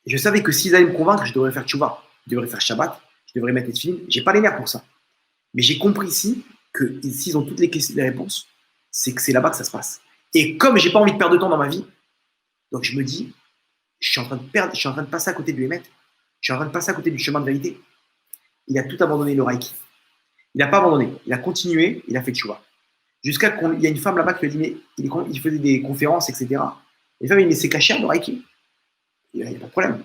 je savais que s'ils allaient me convaincre, je devrais faire tchouva, je devrais faire Shabbat, je devrais mettre les films. J'ai pas les nerfs pour ça. Mais j'ai compris ici que s'ils ont toutes les réponses, c'est que c'est là-bas que ça se passe. Et comme j'ai pas envie de perdre de temps dans ma vie, donc je me dis, je suis en train de passer à côté du Hémet, je suis en train de passer à côté du chemin de vérité. Il a tout abandonné, le Reiki. Il n'a pas abandonné, il a continué, il a fait tchouva. Jusqu'à qu'il y a une femme là-bas qui lui a dit, mais il faisait des conférences, etc. Et la femme, il dit, mais c'est caché le Reiki. Il n'y a pas de problème.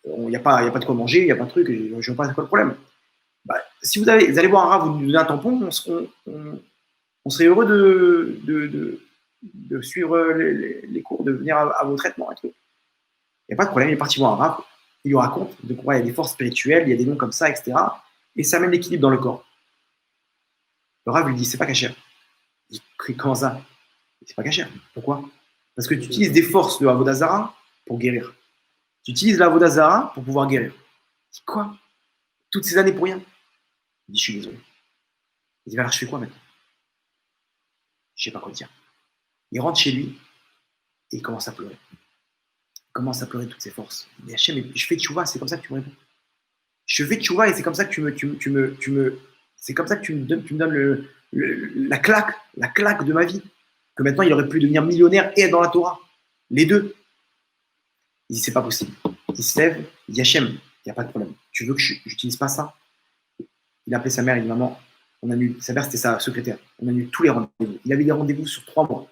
Il n'y a pas de quoi manger, il n'y a pas de truc, je ne vois pas c'est quoi le problème. Bah, si vous allez voir un rat, vous nous donnez un tampon, on serait heureux de suivre les cours, de venir à vos traitements et tout. Il n'y a pas de problème, il est parti voir un rat, il lui raconte de quoi il y a des forces spirituelles, il y a des noms comme ça, etc. Et ça amène l'équilibre dans le corps. Le rat lui dit, c'est pas caché. Il dit, comment ça? C'est pas caché. Pourquoi? Parce que tu utilises des forces de Avodah Zarah pour guérir. Tu utilises l'Avodah Zarah pour pouvoir guérir. Il dit, quoi? Toutes ces années pour rien? Il dit, je suis désolé. Il dit, alors je fais quoi maintenant? Je sais pas quoi dire. Il rentre chez lui et il commence à pleurer. Il commence à pleurer toutes ses forces. Il dit, Hachem, je fais tchouva, c'est comme ça que tu me réponds. Je fais tchouva et c'est comme ça que c'est comme ça que tu me donnes la claque de ma vie. Que maintenant il aurait pu devenir millionnaire et être dans la Torah. Les deux. Il dit, c'est pas possible. Il se lève, il dit, Hachem, il n'y a pas de problème. Tu veux que je n'utilise pas ça? Il a appelé sa mère, il dit, maman, on annule. Sa mère, c'était sa secrétaire. On annule tous les rendez-vous. Il avait des rendez-vous sur 3 mois.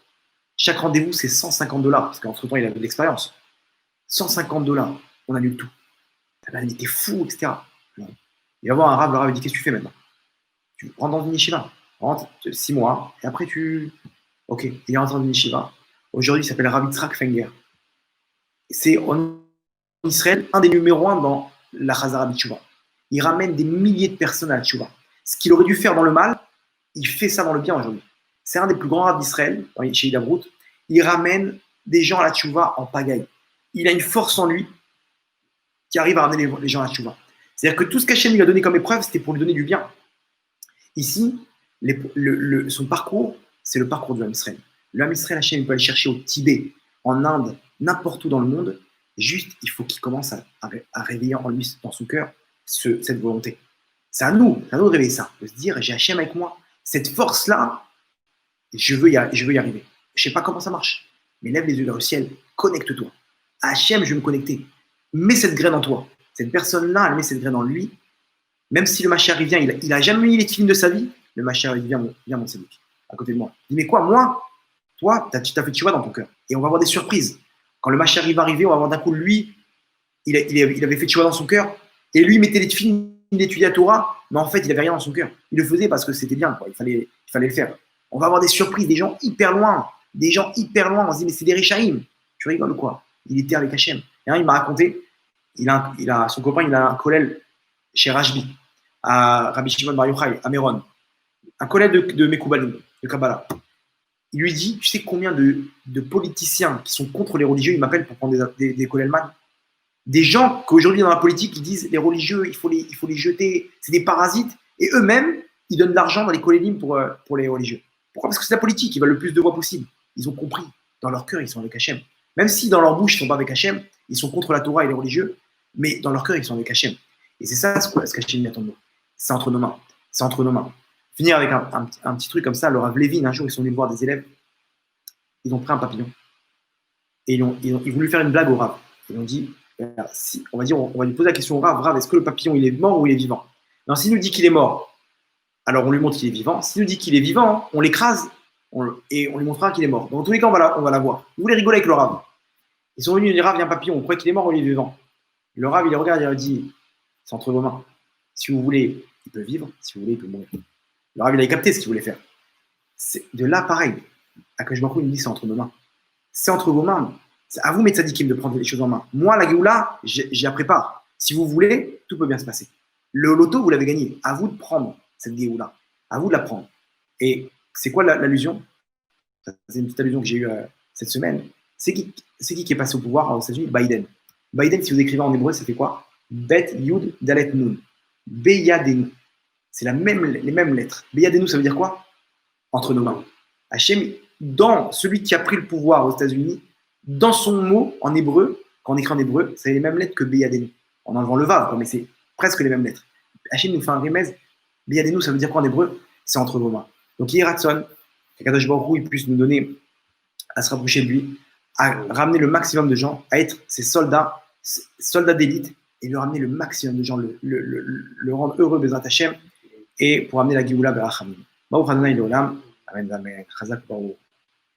Chaque rendez-vous, c'est $150, parce qu'entre-temps, il avait de l'expérience. $150, on annule tout. Il était fou, etc. Il va voir un Rav, le Rav lui dit, qu'est-ce que tu fais maintenant? Tu rentres dans une yeshiva. Rentre 6 mois, et après Ok, il est rentré dans une yeshiva. Aujourd'hui, il s'appelle Rav Yitzhak Fenger. C'est en Israël un des numéros 1 dans la Chazara B'Tshuvah. Il ramène des milliers de personnes à la Tchouva. Ce qu'il aurait dû faire dans le mal, il fait ça dans le bien aujourd'hui. C'est un des plus grands rabbins d'Israël, chez Hidabrut. Il ramène des gens à la Tchouva en pagaille. Il a une force en lui qui arrive à ramener les gens à la Tchouva. C'est-à-dire que tout ce qu'Hachem lui a donné comme épreuve, c'était pour lui donner du bien. Ici, son parcours, c'est le parcours du Ham Israël. Le Ham Israël, Hachem peut aller chercher au Tibet, en Inde, n'importe où dans le monde. Juste, il faut qu'il commence à réveiller en lui, dans son cœur, cette volonté. C'est à nous de réveiller ça, de se dire, j'ai Hachem avec moi. Cette force-là, je veux y arriver. Je ne sais pas comment ça marche, mais lève les yeux vers le ciel, connecte-toi. À Hachem, je vais me connecter. Mets cette graine en toi. Cette personne-là, elle met cette graine en lui. Même si le Mashiach vient, il n'a jamais mis les films de sa vie, le Mashiach vient mon séduc, à côté de moi. Il dit, mais quoi, moi, toi, tu t'as fait tchouva dans ton cœur. Et on va avoir des surprises. Quand le Mashiach va arriver, on va voir d'un coup, lui, il avait fait tchouva dans son cœur, et lui, il mettait les films, il étudiait la Torah, mais en fait, il n'avait rien dans son cœur. Il le faisait parce que c'était bien, quoi. Il fallait le faire. On va avoir des surprises, des gens hyper loin. On se dit, mais c'est des Richaïm. Tu rigoles ou quoi? Il était avec Hachem. Et il m'a raconté, son copain, il a un kollel chez Rajbi, à Rabbi Shimon Bar Yochai, à Méron. Un kollel de Mekoubalim, de Kabbalah. Il lui dit, tu sais combien de politiciens qui sont contre les religieux, ils m'appellent pour prendre des kollelman. Des gens qu'aujourd'hui dans la politique, ils disent les religieux, il faut les jeter, c'est des parasites. Et eux-mêmes, ils donnent de l'argent dans les kollelim pour les religieux. Pourquoi? Parce que c'est la politique, ils veulent le plus de voix possible. Ils ont compris. Dans leur cœur, ils sont avec Hachem. Même si dans leur bouche, ils ne sont pas avec Hachem, ils sont contre la Torah et les religieux, mais dans leur cœur, ils sont avec Hachem. Et c'est ça ce qu'Hachem attend de nous. C'est entre nos mains. C'est entre nos mains. Finir avec un petit truc comme ça, le Rav Levin, un jour, ils sont venus voir des élèves. Ils ont pris un papillon. Et ils ont voulu faire une blague au Rav. Ils ont dit, on va lui poser la question au Rav, est-ce que le papillon, il est mort ou il est vivant? Non, s'il nous dit qu'il est mort, alors on lui montre qu'il est vivant. S'il nous dit qu'il est vivant, on l'écrase et on lui montrera qu'il est mort. Donc, dans tous les cas, on va la voir. Vous voulez rigoler avec le Rav? Ils sont venus, ils disent, Rav, il y a un papillon, on croit qu'il est mort ou il est vivant? Le Rav, il les regarde et il dit, c'est entre vos mains. Si vous voulez, il peut vivre. Si vous voulez, il peut mourir. Le Rav, il avait capté ce qu'il voulait faire. De là, pareil. Akadosh Baruch Hu, il me dit, c'est entre nos mains. C'est entre vos mains. C'est à vous, mes tzadikim, de prendre les choses en main. Moi, la Géoula, j'y la prépare. Si vous voulez, tout peut bien se passer. Le loto, vous l'avez gagné. À vous de prendre cette Géoula. À vous de la prendre. Et c'est quoi l'allusion? C'est une petite allusion que j'ai eue cette semaine. C'est qui est passé au pouvoir aux États-Unis? Biden. Biden, si vous écrivez en hébreu, ça fait quoi? Bet Yud Dalet Nun. Beyadenu. C'est les mêmes lettres. Beyadenu, ça veut dire quoi? Entre nos mains. Hachem, dans celui qui a pris le pouvoir aux États-Unis, dans son mot en hébreu, quand on écrit en hébreu, c'est les mêmes lettres que Beyadenu. En enlevant le vav, mais c'est presque les mêmes lettres. Hachem nous fait un remèze. Beyadenu, ça veut dire quoi en hébreu? C'est entre vos mains. Donc, Yeratson, qu'Akadosh Baruch Hu, il puisse nous donner à se rapprocher de lui, à ramener le maximum de gens, à être ses soldats d'élite, et lui ramener le maximum de gens, le rendre heureux, Bezrat Hachem, et pour amener la Géoula Berachamim. Baruch Adonai Leolam. Amen, amen. Chazak Baruch.